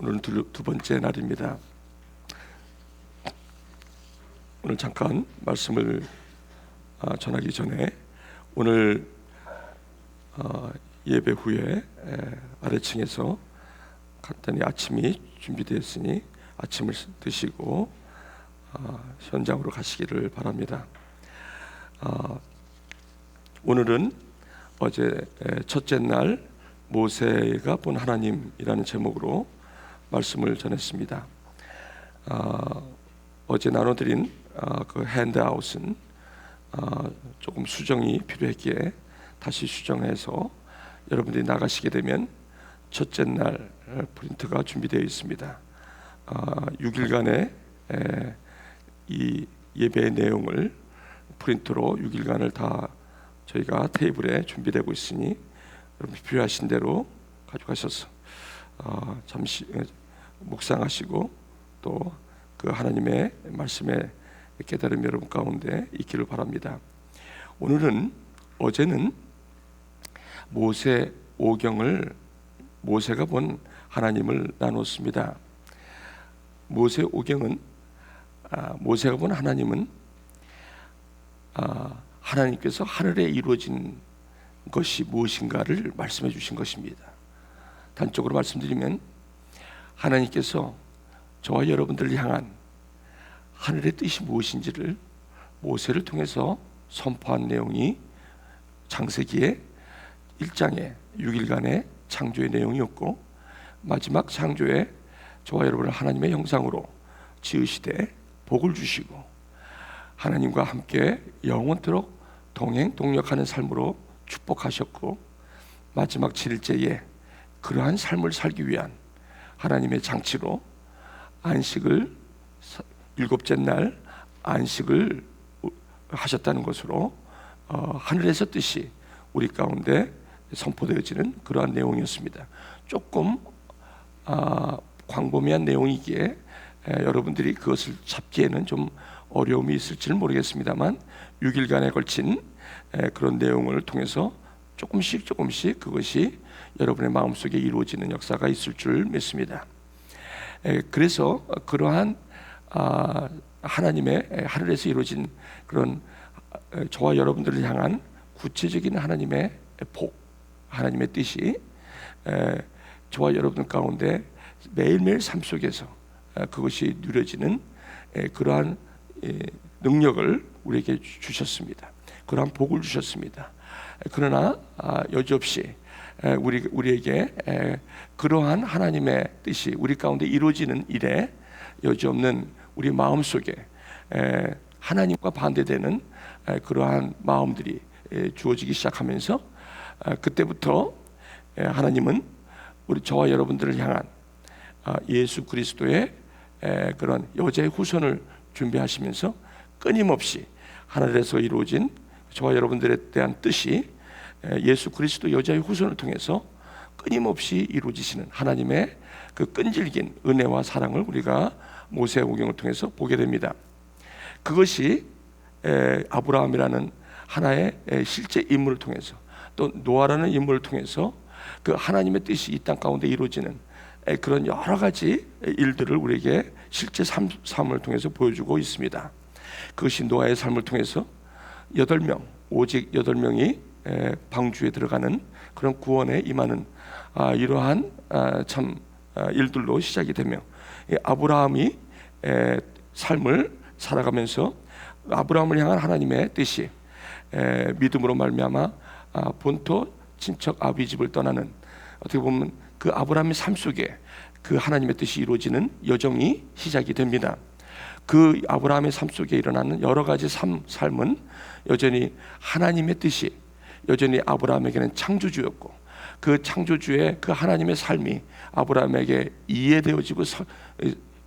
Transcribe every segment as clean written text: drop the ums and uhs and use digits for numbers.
오늘은 두 번째 날입니다. 오늘 잠깐 말씀을 전하기 전에 오늘 예배 후에 아래층에서 간단히 아침이 준비되었으니 아침을 드시고 현장으로 가시기를 바랍니다. 오늘은 어제 첫째 날 모세가 본 하나님이라는 제목으로 말씀을 전했습니다. 어제 나눠드린 그 핸드아웃은 조금 수정이 필요했기에 다시 수정해서 여러분들이 나가시게 되면 첫째 날 프린트가 준비되어 있습니다. 6일간의 이 예배의 내용을 프린트로 6일간을 다 저희가 테이블에 준비되고 있으니 여러분 필요하신 대로 가져가셔서 잠시 묵상하시고 또 그 하나님의 말씀에 깨달음이 여러분 가운데 있기를 바랍니다. 어제는 모세 오경을 모세가 본 하나님을 나눴습니다. 모세 오경은 모세가 본 하나님은 하나님께서 하늘에 이루어진 것이 무엇인가를 말씀해 주신 것입니다. 단적으로 말씀드리면 하나님께서 저와 여러분들을 향한 하늘의 뜻이 무엇인지를 모세를 통해서 선포한 내용이 창세기의 1장의 6일간의 창조의 내용이었고, 마지막 창조에 저와 여러분을 하나님의 형상으로 지으시되 복을 주시고 하나님과 함께 영원토록 동행 동역하는 삶으로 축복하셨고, 마지막 7일째에 그러한 삶을 살기 위한 하나님의 장치로 안식을 일곱째 날 안식을 하셨다는 것으로 하늘에서 뜻이 우리 가운데 선포되어지는 그러한 내용이었습니다. 조금 광범위한 내용이기에 여러분들이 그것을 잡기에는 좀 어려움이 있을지는 모르겠습니다만 6일간에 걸친 그런 내용을 통해서 조금씩 그것이 여러분의 마음속에 이루어지는 역사가 있을 줄 믿습니다. 그래서 그러한 하나님의 하늘에서 이루어진 그런 저와 여러분들을 향한 구체적인 하나님의 복, 하나님의 뜻이 저와 여러분 가운데 매일매일 삶 속에서 그것이 누려지는 그러한 능력을 우리에게 주셨습니다. 그러한 복을 주셨습니다. 그러나 여지없이 우리에게 그러한 하나님의 뜻이 우리 가운데 이루어지는 일에 여지없는 우리 마음속에 하나님과 반대되는 그러한 마음들이 주어지기 시작하면서 그때부터 하나님은 우리 저와 여러분들을 향한 예수 그리스도의 그런 여자의 후손을 준비하시면서 끊임없이 하늘에서 이루어진 저와 여러분들에 대한 뜻이 예수 그리스도 여자의 후손을 통해서 끊임없이 이루어지시는 하나님의 그 끈질긴 은혜와 사랑을 우리가 모세 오경을 통해서 보게 됩니다. 그것이 아브라함이라는 하나의 실제 인물을 통해서 또 노아라는 인물을 통해서 그 하나님의 뜻이 이 땅 가운데 이루어지는 그런 여러 가지 일들을 우리에게 실제 삶을 통해서 보여주고 있습니다. 그것이 노아의 삶을 통해서 8명, 오직 8명이 방주에 들어가는 그런 구원에 임하는 이러한 참 일들로 시작이 되며, 아브라함이 삶을 살아가면서 아브라함을 향한 하나님의 뜻이 믿음으로 말미암아 본토 친척 아비 집을 떠나는, 어떻게 보면 그 아브라함의 삶 속에 그 하나님의 뜻이 이루어지는 여정이 시작이 됩니다. 그 아브라함의 삶 속에 일어나는 여러 가지 삶은 여전히 하나님의 뜻이 여전히 아브라함에게는 창조주였고, 그 창조주의 그 하나님의 삶이 아브라함에게 이해되어지고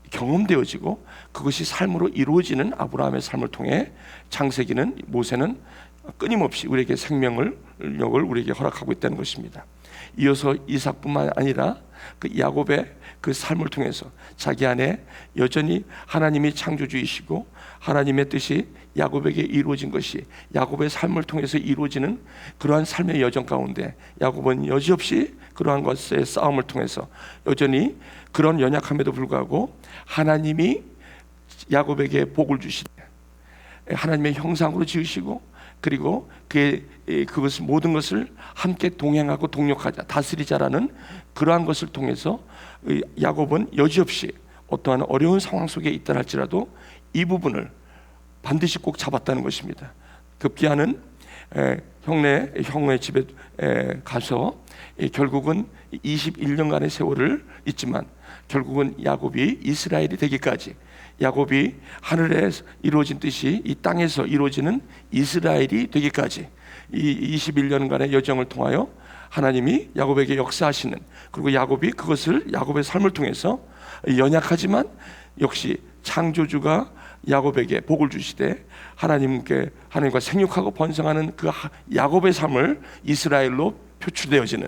경험되어지고 그것이 삶으로 이루어지는 아브라함의 삶을 통해 창세기는 모세는 끊임없이 우리에게 생명을 우리에게 허락하고 있다는 것입니다. 이어서 이삭뿐만 아니라 그 야곱의 그 삶을 통해서 자기 안에 여전히 하나님이 창조주이시고 하나님의 뜻이 야곱에게 이루어진 것이 야곱의 삶을 통해서 이루어지는 그러한 삶의 여정 가운데 야곱은 여지없이 그러한 것의 싸움을 통해서 여전히 그런 연약함에도 불구하고 하나님이 야곱에게 복을 주시되 하나님의 형상으로 지으시고 그리고 그것을 모든 것을 함께 동행하고 동력하자 다스리자라는 그러한 것을 통해서 야곱은 여지없이 어떠한 어려운 상황 속에 있다 할지라도 이 부분을 반드시 꼭 잡았다는 것입니다. 급기야는 형의 집에 가서 결국은 21년간의 세월을 있지만 결국은 야곱이 이스라엘이 되기까지 야곱이 하늘에 이루어진 뜻이 이 땅에서 이루어지는 이스라엘이 되기까지 이 21년간의 여정을 통하여 하나님이 야곱에게 역사하시는 그리고 야곱이 그것을 야곱의 삶을 통해서 연약하지만 역시 창조주가 야곱에게 복을 주시되 하나님과 생육하고 번성하는 그 야곱의 삶을 이스라엘로 표출되어지는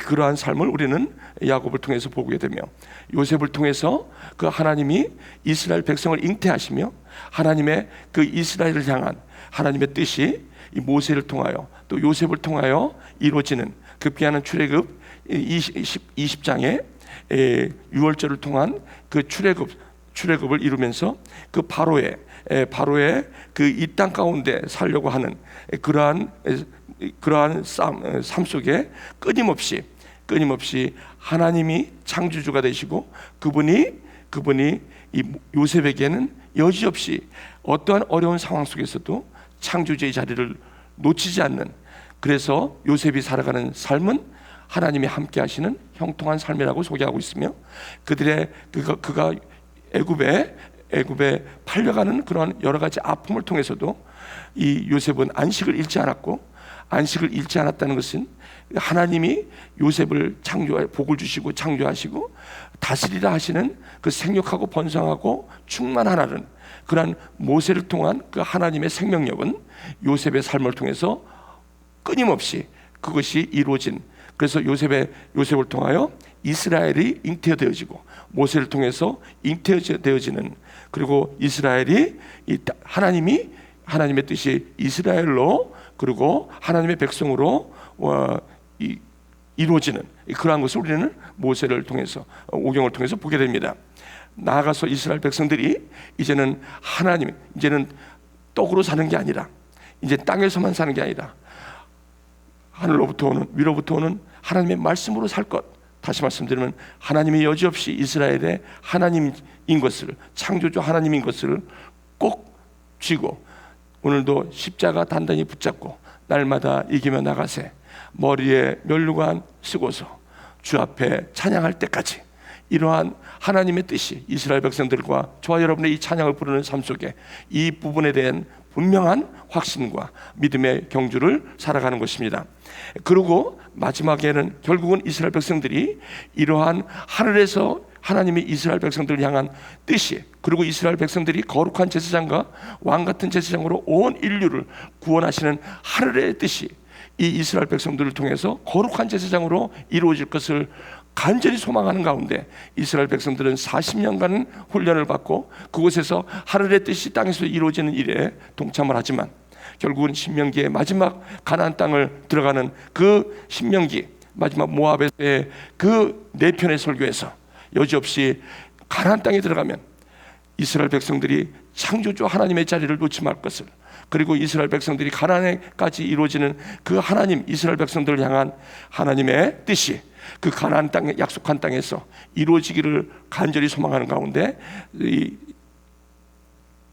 그러한 삶을 우리는 야곱을 통해서 보게 되며 요셉을 통해서 그 하나님이 이스라엘 백성을 잉태하시며 하나님의 그 이스라엘을 향한 하나님의 뜻이 이 모세를 통하여 또 요셉을 통하여 이루어지는 급기야는 출애굽 20장에 유월절을 통한 그 출애굽을 이루면서 그 바로의 그 이 땅 가운데 살려고 하는 그러한 삶 속에 끊임없이 하나님이 창조주가 되시고 그분이 이 요셉에게는 여지없이 어떠한 어려운 상황 속에서도 창조주의 자리를 놓치지 않는 그래서 요셉이 살아가는 삶은 하나님이 함께 하시는 형통한 삶이라고 소개하고 있으며 그가 애굽에 팔려가는 그런 여러 가지 아픔을 통해서도 이 요셉은 안식을 잃지 않았고 안식을 잃지 않았다는 것은 하나님이 요셉을 복을 주시고 창조하시고 다스리라 하시는 그 생육하고 번성하고 충만하라는 그러한 모세를 통한 그 하나님의 생명력은 요셉의 삶을 통해서 끊임없이 그것이 이루어진 그래서 요셉을 통하여 이스라엘이 잉태되어지고 모세를 통해서 잉태되어지는 그리고 이스라엘이 하나님의 뜻이 이스라엘로 그리고 하나님의 백성으로 이루어지는 그러한 것을 우리는 모세를 통해서 오경을 통해서 보게 됩니다. 나아가서 이스라엘 백성들이 이제는 떡으로 사는 게 아니라 이제 땅에서만 사는 게 아니라 하늘로부터 오는 위로부터 오는 하나님의 말씀으로 살 것. 다시 말씀드리면 하나님이 여지없이 이스라엘의 하나님인 것을 창조주 하나님인 것을 꼭 쥐고 오늘도 십자가 단단히 붙잡고 날마다 이기며 나가세 머리에 면류관 쓰고서 주 앞에 찬양할 때까지 이러한 하나님의 뜻이 이스라엘 백성들과 저와 여러분의 이 찬양을 부르는 삶 속에 이 부분에 대한 분명한 확신과 믿음의 경주를 살아가는 것입니다. 그리고 마지막에는 결국은 이스라엘 백성들이 이러한 하늘에서 하나님이 이스라엘 백성들을 향한 뜻이 그리고 이스라엘 백성들이 거룩한 제사장과 왕 같은 제사장으로 온 인류를 구원하시는 하늘의 뜻이 이 이스라엘 백성들을 통해서 거룩한 제사장으로 이루어질 것을 간절히 소망하는 가운데 이스라엘 백성들은 40년간 훈련을 받고 그곳에서 하늘의 뜻이 땅에서 이루어지는 일에 동참을 하지만 결국은 신명기의 마지막 가나안 땅을 들어가는 그 신명기 마지막 모압의 그 네 편의 설교에서 여지없이 가나안 땅에 들어가면 이스라엘 백성들이 창조주 하나님의 자리를 놓지 말 것을 그리고 이스라엘 백성들이 가나안에까지 이루어지는 그 하나님 이스라엘 백성들을 향한 하나님의 뜻이 그 가나안 땅 약속한 땅에서 이루어지기를 간절히 소망하는 가운데 이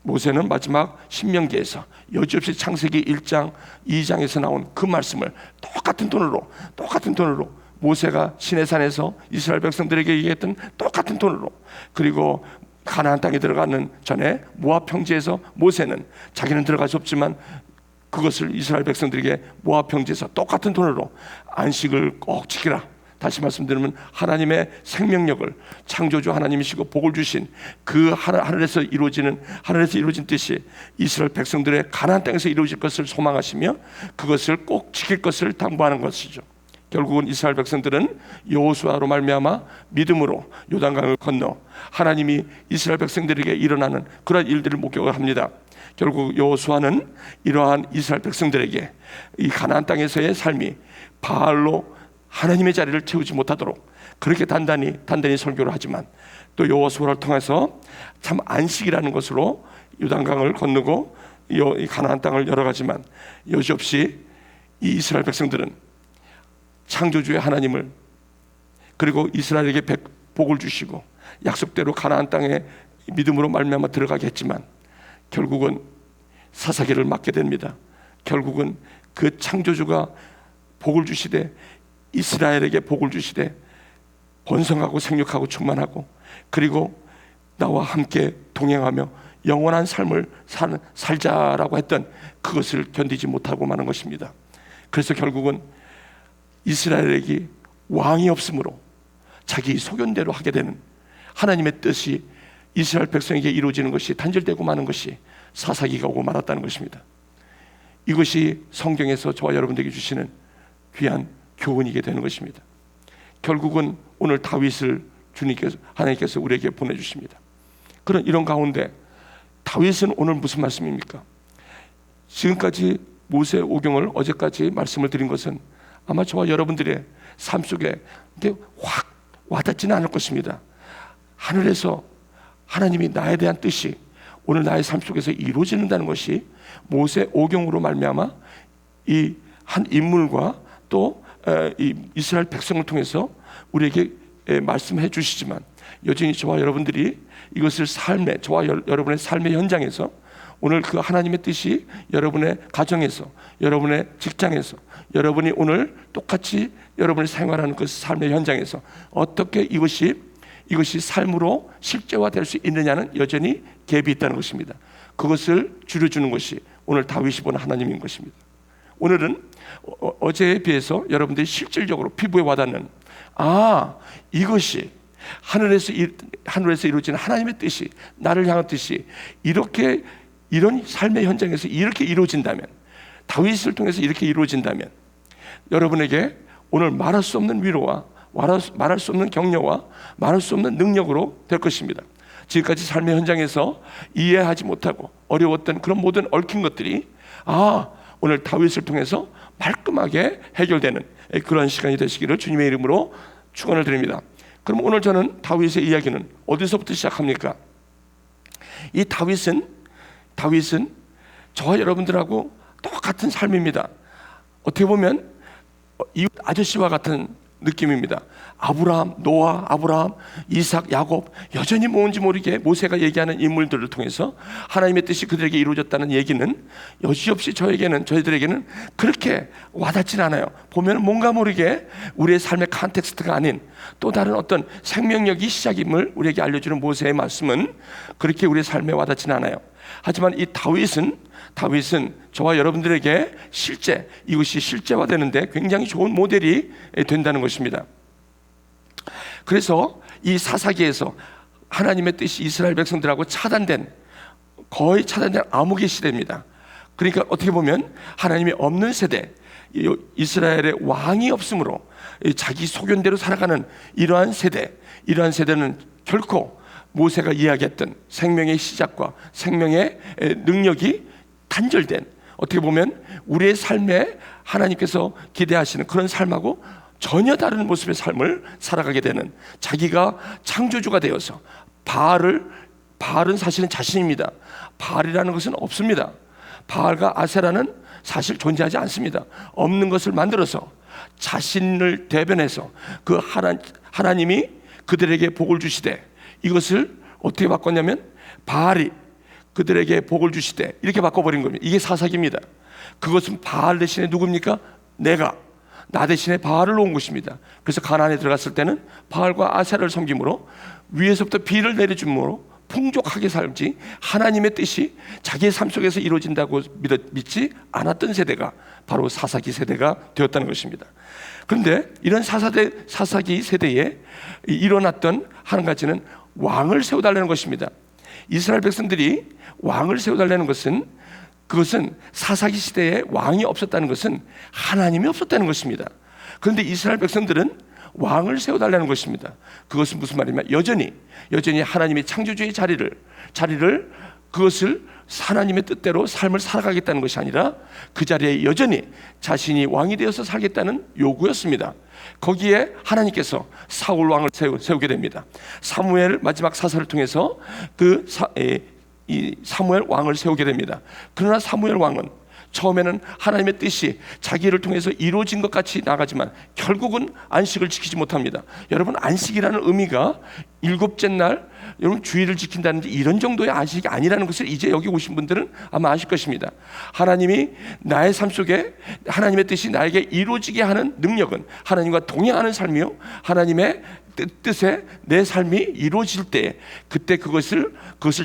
모세는 마지막 신명기에서 여지없이 창세기 1장 2장에서 나온 그 말씀을 똑같은 톤으로 모세가 시내산에서 이스라엘 백성들에게 얘기했던 똑같은 톤으로 그리고 가나안 땅에 들어가는 전에 모압 평지에서 모세는 자기는 들어갈 수 없지만 그것을 이스라엘 백성들에게 모압 평지에서 똑같은 톤으로 안식을 꼭 지키라. 다시 말씀드리면 하나님의 생명력을 창조주 하나님이시고 복을 주신 그 하늘에서 이루어진 뜻이 이스라엘 백성들의 가나안 땅에서 이루어질 것을 소망하시며 그것을 꼭 지킬 것을 당부하는 것이죠. 결국은 이스라엘 백성들은 여호수아로 말미암아 믿음으로 요단강을 건너 하나님이 이스라엘 백성들에게 일어나는 그러한 일들을 목격을 합니다. 결국 여호수아는 이러한 이스라엘 백성들에게 이 가나안 땅에서의 삶이 바알로 하나님의 자리를 채우지 못하도록 그렇게 단단히 설교를 하지만 또 여호수아를 통해서 참 안식이라는 것으로 요단강을 건너고 이 가나안 땅을 열어가지만 여지없이 이 이스라엘 백성들은 창조주의 하나님을 그리고 이스라엘에게 복을 주시고 약속대로 가나안 땅에 믿음으로 말미암아 들어가게 했지만 결국은 사사기를 맞게 됩니다. 결국은 그 창조주가 복을 주시되 이스라엘에게 복을 주시되 번성하고 생육하고 충만하고 그리고 나와 함께 동행하며 영원한 삶을 살자라고 했던 그것을 견디지 못하고 마는 것입니다. 그래서 결국은 이스라엘에게 왕이 없으므로 자기 소견대로 하게 되는 하나님의 뜻이 이스라엘 백성에게 이루어지는 것이 단절되고 마는 것이 사사기가 오고 말았다는 것입니다. 이것이 성경에서 저와 여러분들에게 주시는 귀한 교훈이게 되는 것입니다. 결국은 오늘 다윗을 하나님께서 우리에게 보내주십니다. 그런 이런 가운데 다윗은 오늘 무슨 말씀입니까? 지금까지 모세 오경을 어제까지 말씀을 드린 것은 아마 저와 여러분들의 삶 속에 이렇게 확 와닿지는 않을 것입니다. 하늘에서 하나님이 나에 대한 뜻이 오늘 나의 삶 속에서 이루어진다는 것이 모세 오경으로 말미암아 이 한 인물과 또 이 이스라엘 백성을 통해서 우리에게 말씀해 주시지만 여전히 저와 여러분들이 이것을 저와 여러분의 삶의 현장에서 오늘 그 하나님의 뜻이 여러분의 가정에서, 여러분의 직장에서, 여러분이 오늘 똑같이 여러분이 생활하는 그 삶의 현장에서 어떻게 이것이 삶으로 실제화될 수 있느냐는 여전히 갭이 있다는 것입니다. 그것을 줄여주는 것이 오늘 다윗이 보는 하나님인 것입니다. 오늘은 어제에 비해서 여러분들이 실질적으로 피부에 와닿는 이것이 하늘에서 이루어지는 하나님의 뜻이 나를 향한 뜻이 이런 삶의 현장에서 이렇게 이루어진다면 다윗을 통해서 이렇게 이루어진다면 여러분에게 오늘 말할 수 없는 위로와 말할 수 없는 격려와 말할 수 없는 능력으로 될 것입니다. 지금까지 삶의 현장에서 이해하지 못하고 어려웠던 그런 모든 얽힌 것들이 오늘 다윗을 통해서 말끔하게 해결되는 그런 시간이 되시기를 주님의 이름으로 축원을 드립니다. 그럼 오늘 저는 다윗의 이야기는 어디서부터 시작합니까? 이 다윗은 저와 여러분들하고 똑같은 삶입니다. 어떻게 보면 이웃 아저씨와 같은 느낌입니다. 아브라함, 이삭, 야곱 여전히 뭔지 모르게 모세가 얘기하는 인물들을 통해서 하나님의 뜻이 그들에게 이루어졌다는 얘기는 여지없이 저희들에게는 그렇게 와닿진 않아요. 보면 뭔가 모르게 우리의 삶의 컨텍스트가 아닌 또 다른 어떤 생명력이 시작임을 우리에게 알려주는 모세의 말씀은 그렇게 우리의 삶에 와닿진 않아요. 하지만 이 다윗은 저와 여러분들에게 이것이 실제화되는데 굉장히 좋은 모델이 된다는 것입니다. 그래서 이 사사기에서 하나님의 뜻이 이스라엘 백성들하고 거의 차단된 암흑의 시대입니다. 그러니까 어떻게 보면 하나님이 없는 세대, 이스라엘의 왕이 없으므로 자기 소견대로 살아가는 이러한 세대는 결코 모세가 이야기했던 생명의 시작과 생명의 능력이 단절된, 어떻게 보면 우리의 삶에 하나님께서 기대하시는 그런 삶하고 전혀 다른 모습의 삶을 살아가게 되는, 자기가 창조주가 되어서 바알은 사실은 자신입니다. 바알이라는 것은 없습니다. 바알과 아세라는 사실 존재하지 않습니다. 없는 것을 만들어서 자신을 대변해서 그 하나님이 그들에게 복을 주시되, 이것을 어떻게 바꿨냐면 바알이 그들에게 복을 주시되 이렇게 바꿔버린 겁니다. 이게 사사기입니다. 그것은 바알 대신에 누굽니까? 나 대신에 바알을 놓은 것입니다. 그래서 가나안에 들어갔을 때는 바알과 아세라를 섬김으로 위에서부터 비를 내려줌으로 풍족하게 살지, 하나님의 뜻이 자기의 삶 속에서 이루어진다고 믿지 않았던 세대가 바로 사사기 세대가 되었다는 것입니다. 그런데 이런 사사기 세대에 일어났던 한 가지는 왕을 세워달라는 것입니다. 이스라엘 백성들이 왕을 세워달라는 것은, 그것은 사사기 시대에 왕이 없었다는 것은 하나님이 없었다는 것입니다. 그런데 이스라엘 백성들은 왕을 세워달라는 것입니다. 그것은 무슨 말이냐면 여전히 하나님의 창조주의 자리를 그것을 하나님의 뜻대로 삶을 살아가겠다는 것이 아니라 그 자리에 여전히 자신이 왕이 되어서 살겠다는 요구였습니다. 거기에 하나님께서 사울 왕을 세우게 됩니다. 사무엘 마지막 사사를 통해서 이 사무엘 왕을 세우게 됩니다. 그러나 사무엘 왕은 처음에는 하나님의 뜻이 자기를 통해서 이루어진 것 같이 나가지만 결국은 안식을 지키지 못합니다. 여러분, 안식이라는 의미가 일곱째 날 여러분 주일을 지킨다는 이런 정도의 안식이 아니라는 것을 이제 여기 오신 분들은 아마 아실 것입니다. 하나님이 나의 삶 속에 하나님의 뜻이 나에게 이루어지게 하는 능력은 하나님과 동행하는 삶이요, 하나님의 뜻에 내 삶이 이루어질 때 그때 그것을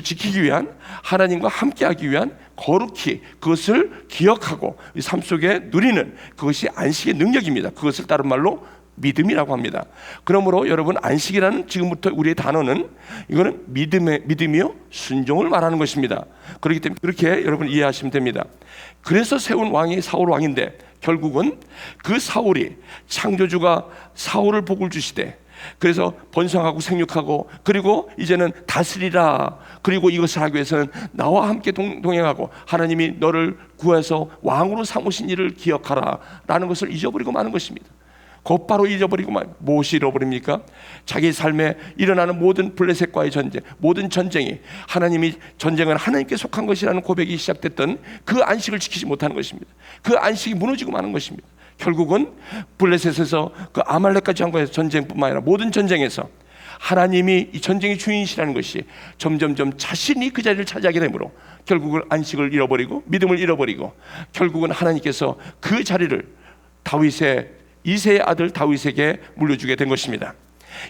지키기 위한, 하나님과 함께하기 위한 거룩히 그것을 기억하고 삶 속에 누리는 그것이 안식의 능력입니다. 그것을 다른 말로 믿음이라고 합니다. 그러므로 여러분, 안식이라는 지금부터 우리의 단어는 이거는 믿음이요 순종을 말하는 것입니다. 그렇기 때문에 그렇게 여러분 이해하시면 됩니다. 그래서 세운 왕이 사울 왕인데 결국은 그 사울이 창조주가 사울을 복을 주시되 그래서 번성하고 생육하고 그리고 이제는 다스리라, 그리고 이것을 하기 위해서는 나와 함께 동행하고 하나님이 너를 구해서 왕으로 삼으신 일을 기억하라 라는 것을 잊어버리고 마는 것입니다. 곧바로 잊어버리고 무엇이 잃어버립니까? 자기 삶에 일어나는 모든 블레셋과의 전쟁, 모든 전쟁이 하나님이 전쟁은 하나님께 속한 것이라는 고백이 시작됐던 그 안식을 지키지 못하는 것입니다. 그 안식이 무너지고 마는 것입니다. 결국은 블레셋에서 그 아말렉까지 한 거에서 전쟁뿐만 아니라 모든 전쟁에서 하나님이 이 전쟁의 주인이시라는 것이 점점점 자신이 그 자리를 차지하게 되므로 결국은 안식을 잃어버리고 믿음을 잃어버리고 결국은 하나님께서 그 자리를 이새의 아들 다윗에게 물려주게 된 것입니다.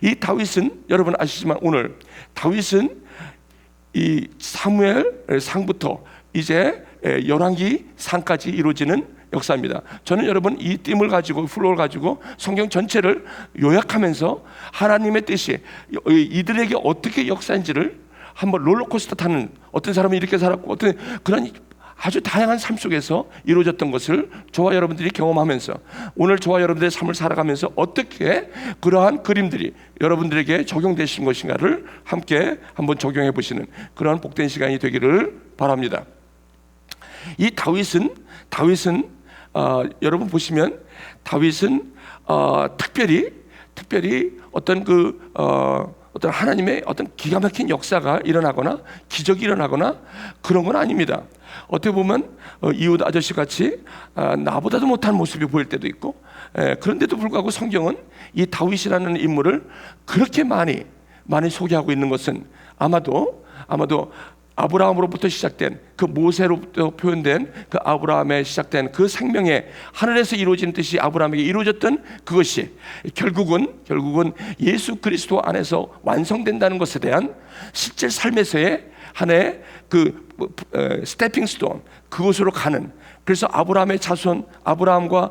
이 다윗은 여러분 아시지만 오늘 다윗은 이 사무엘 상부터 이제 열왕기 상까지 이루어지는 역사입니다. 저는 여러분 이 띠을 가지고 플로우를 가지고 성경 전체를 요약하면서 하나님의 뜻이 이들에게 어떻게 역사인지를 한번 롤러코스터 타는, 어떤 사람은 이렇게 살았고 어떤 그런 아주 다양한 삶 속에서 이루어졌던 것을 저와 여러분들이 경험하면서 오늘 저와 여러분들의 삶을 살아가면서 어떻게 그러한 그림들이 여러분들에게 적용되신 것인가를 함께 한번 적용해 보시는 그러한 복된 시간이 되기를 바랍니다. 이 다윗은 여러분 보시면 다윗은 특별히 어떤 어떤 하나님의 어떤 기가 막힌 역사가 일어나거나 기적이 일어나거나 그런 건 아닙니다. 어떻게 보면 이웃 아저씨 같이 나보다도 못한 모습이 보일 때도 있고, 그런데도 불구하고 성경은 이 다윗이라는 인물을 그렇게 많이 소개하고 있는 것은 아마도 아브라함으로부터 시작된 그 모세로부터 표현된 그 아브라함에 시작된 그 생명의 하늘에서 이루어진 뜻이 아브라함에게 이루어졌던 그것이 결국은 예수 그리스도 안에서 완성된다는 것에 대한 실제 삶에서의 하나의 그 스태핑 스톤, 그곳으로 가는, 그래서 아브라함의 자손, 아브라함과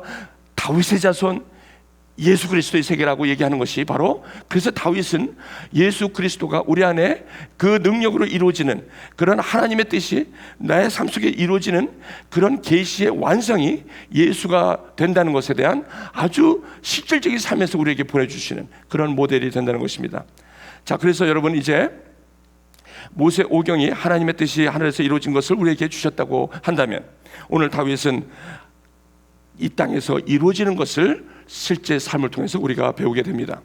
다윗의 자손, 예수 그리스도의 세계라고 얘기하는 것이 바로, 그래서 다윗은 예수 그리스도가 우리 안에 그 능력으로 이루어지는 그런 하나님의 뜻이 나의 삶 속에 이루어지는 그런 계시의 완성이 예수가 된다는 것에 대한 아주 실질적인 삶에서 우리에게 보내주시는 그런 모델이 된다는 것입니다. 자, 그래서 여러분 이제 모세 오경이 하나님의 뜻이 하늘에서 이루어진 것을 우리에게 주셨다고 한다면 오늘 다윗은 이 땅에서 이루어지는 것을 실제 삶을 통해서 우리가 배우게 됩니다.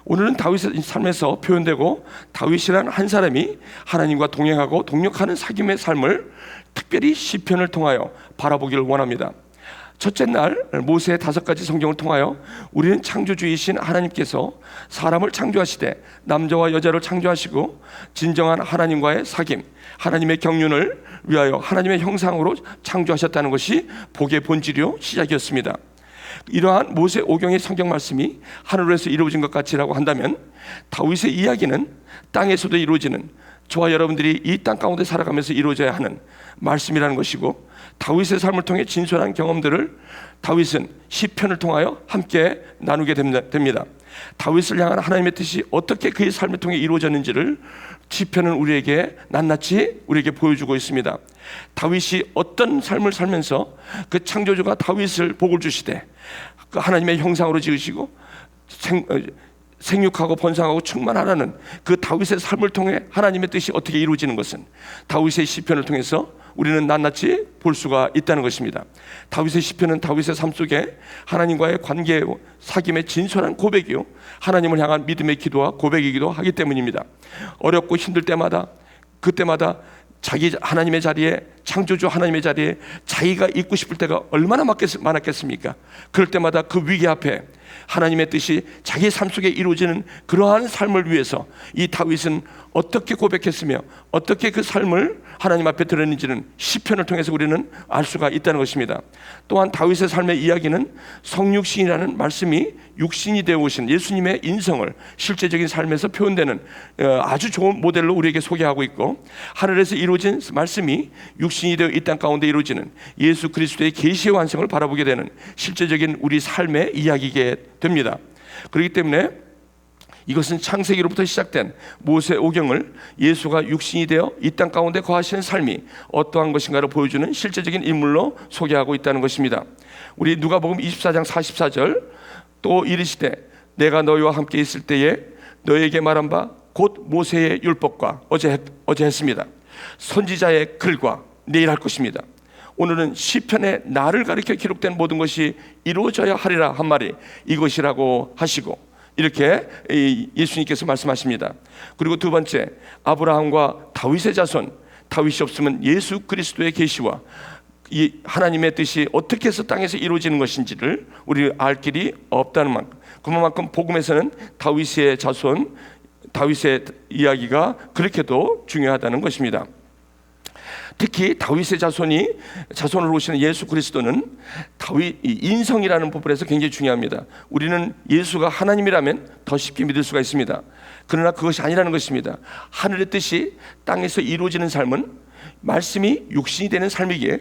오늘은 다윗의 삶에서 표현되고 다윗이라는 한 사람이 하나님과 동행하고 동력하는 사귐의 삶을 특별히 시편을 통하여 바라보기를 원합니다. 첫째 날 모세의 5가지 성경을 통하여 우리는 창조주이신 하나님께서 사람을 창조하시되 남자와 여자를 창조하시고 진정한 하나님과의 사귐, 하나님의 경륜을 위하여 하나님의 형상으로 창조하셨다는 것이 복의 본질이요 시작이었습니다. 이러한 모세 오경의 성경 말씀이 하늘에서 이루어진 것 같이라고 한다면 다윗의 이야기는 땅에서도 이루어지는, 저와 여러분들이 이 땅 가운데 살아가면서 이루어져야 하는 말씀이라는 것이고, 다윗의 삶을 통해 진솔한 경험들을 다윗은 시편을 통하여 함께 나누게 됩니다. 다윗을 향한 하나님의 뜻이 어떻게 그의 삶을 통해 이루어졌는지를 시편은 우리에게 낱낱이 우리에게 보여주고 있습니다. 다윗이 어떤 삶을 살면서 그 창조주가 다윗을 복을 주시되 그 하나님의 형상으로 지으시고 생육하고 번성하고 충만하라는 그 다윗의 삶을 통해 하나님의 뜻이 어떻게 이루어지는 것은 다윗의 시편을 통해서 우리는 낱낱이 볼 수가 있다는 것입니다. 다윗의 시편은 다윗의 삶 속에 하나님과의 관계, 사귐의 진솔한 고백이요, 하나님을 향한 믿음의 기도와 고백이기도 하기 때문입니다. 어렵고 힘들 때마다, 그때마다 자기 하나님의 자리에, 창조주 하나님의 자리에 자기가 있고 싶을 때가 얼마나 많았겠습니까? 그럴 때마다 그 위기 앞에 하나님의 뜻이 자기 삶 속에 이루어지는 그러한 삶을 위해서 이 다윗은 어떻게 고백했으며 어떻게 그 삶을 하나님 앞에 드렸는지는 시편을 통해서 우리는 알 수가 있다는 것입니다. 또한 다윗의 삶의 이야기는 성육신이라는 말씀이 육신이 되어 오신 예수님의 인성을 실제적인 삶에서 표현되는 아주 좋은 모델로 우리에게 소개하고 있고, 하늘에서 이루어진 말씀이 육신이 되어 이 땅 가운데 이루어지는 예수 그리스도의 계시의 완성을 바라보게 되는 실제적인 우리 삶의 이야기게 됩니다. 그렇기 때문에 이것은 창세기로부터 시작된 모세 오경을 예수가 육신이 되어 이 땅 가운데 거하시는 삶이 어떠한 것인가를 보여주는 실제적인 인물로 소개하고 있다는 것입니다. 우리 누가복음 24장 44절, 또 이르시되 내가 너희와 함께 있을 때에 너희에게 말한 바 곧 모세의 율법과 어제 했습니다. 선지자의 글과 내일 할 것입니다. 오늘은 시편의 나를 가리켜 기록된 모든 것이 이루어져야 하리라 한 말이 이것이라고 하시고, 이렇게 예수님께서 말씀하십니다. 그리고 두 번째, 아브라함과 다윗의 자손, 다윗이 없으면 예수 그리스도의 계시와 이 하나님의 뜻이 어떻게 해서 땅에서 이루어지는 것인지를 우리 알 길이 없다는 만큼, 그만큼 복음에서는 다윗의 자손, 다윗의 이야기가 그렇게도 중요하다는 것입니다. 특히 다윗의 자손으로 오시는 예수 그리스도는 다윗 인성이라는 부분에서 굉장히 중요합니다. 우리는 예수가 하나님이라면 더 쉽게 믿을 수가 있습니다. 그러나 그것이 아니라는 것입니다. 하늘의 뜻이 땅에서 이루어지는 삶은 말씀이 육신이 되는 삶이기에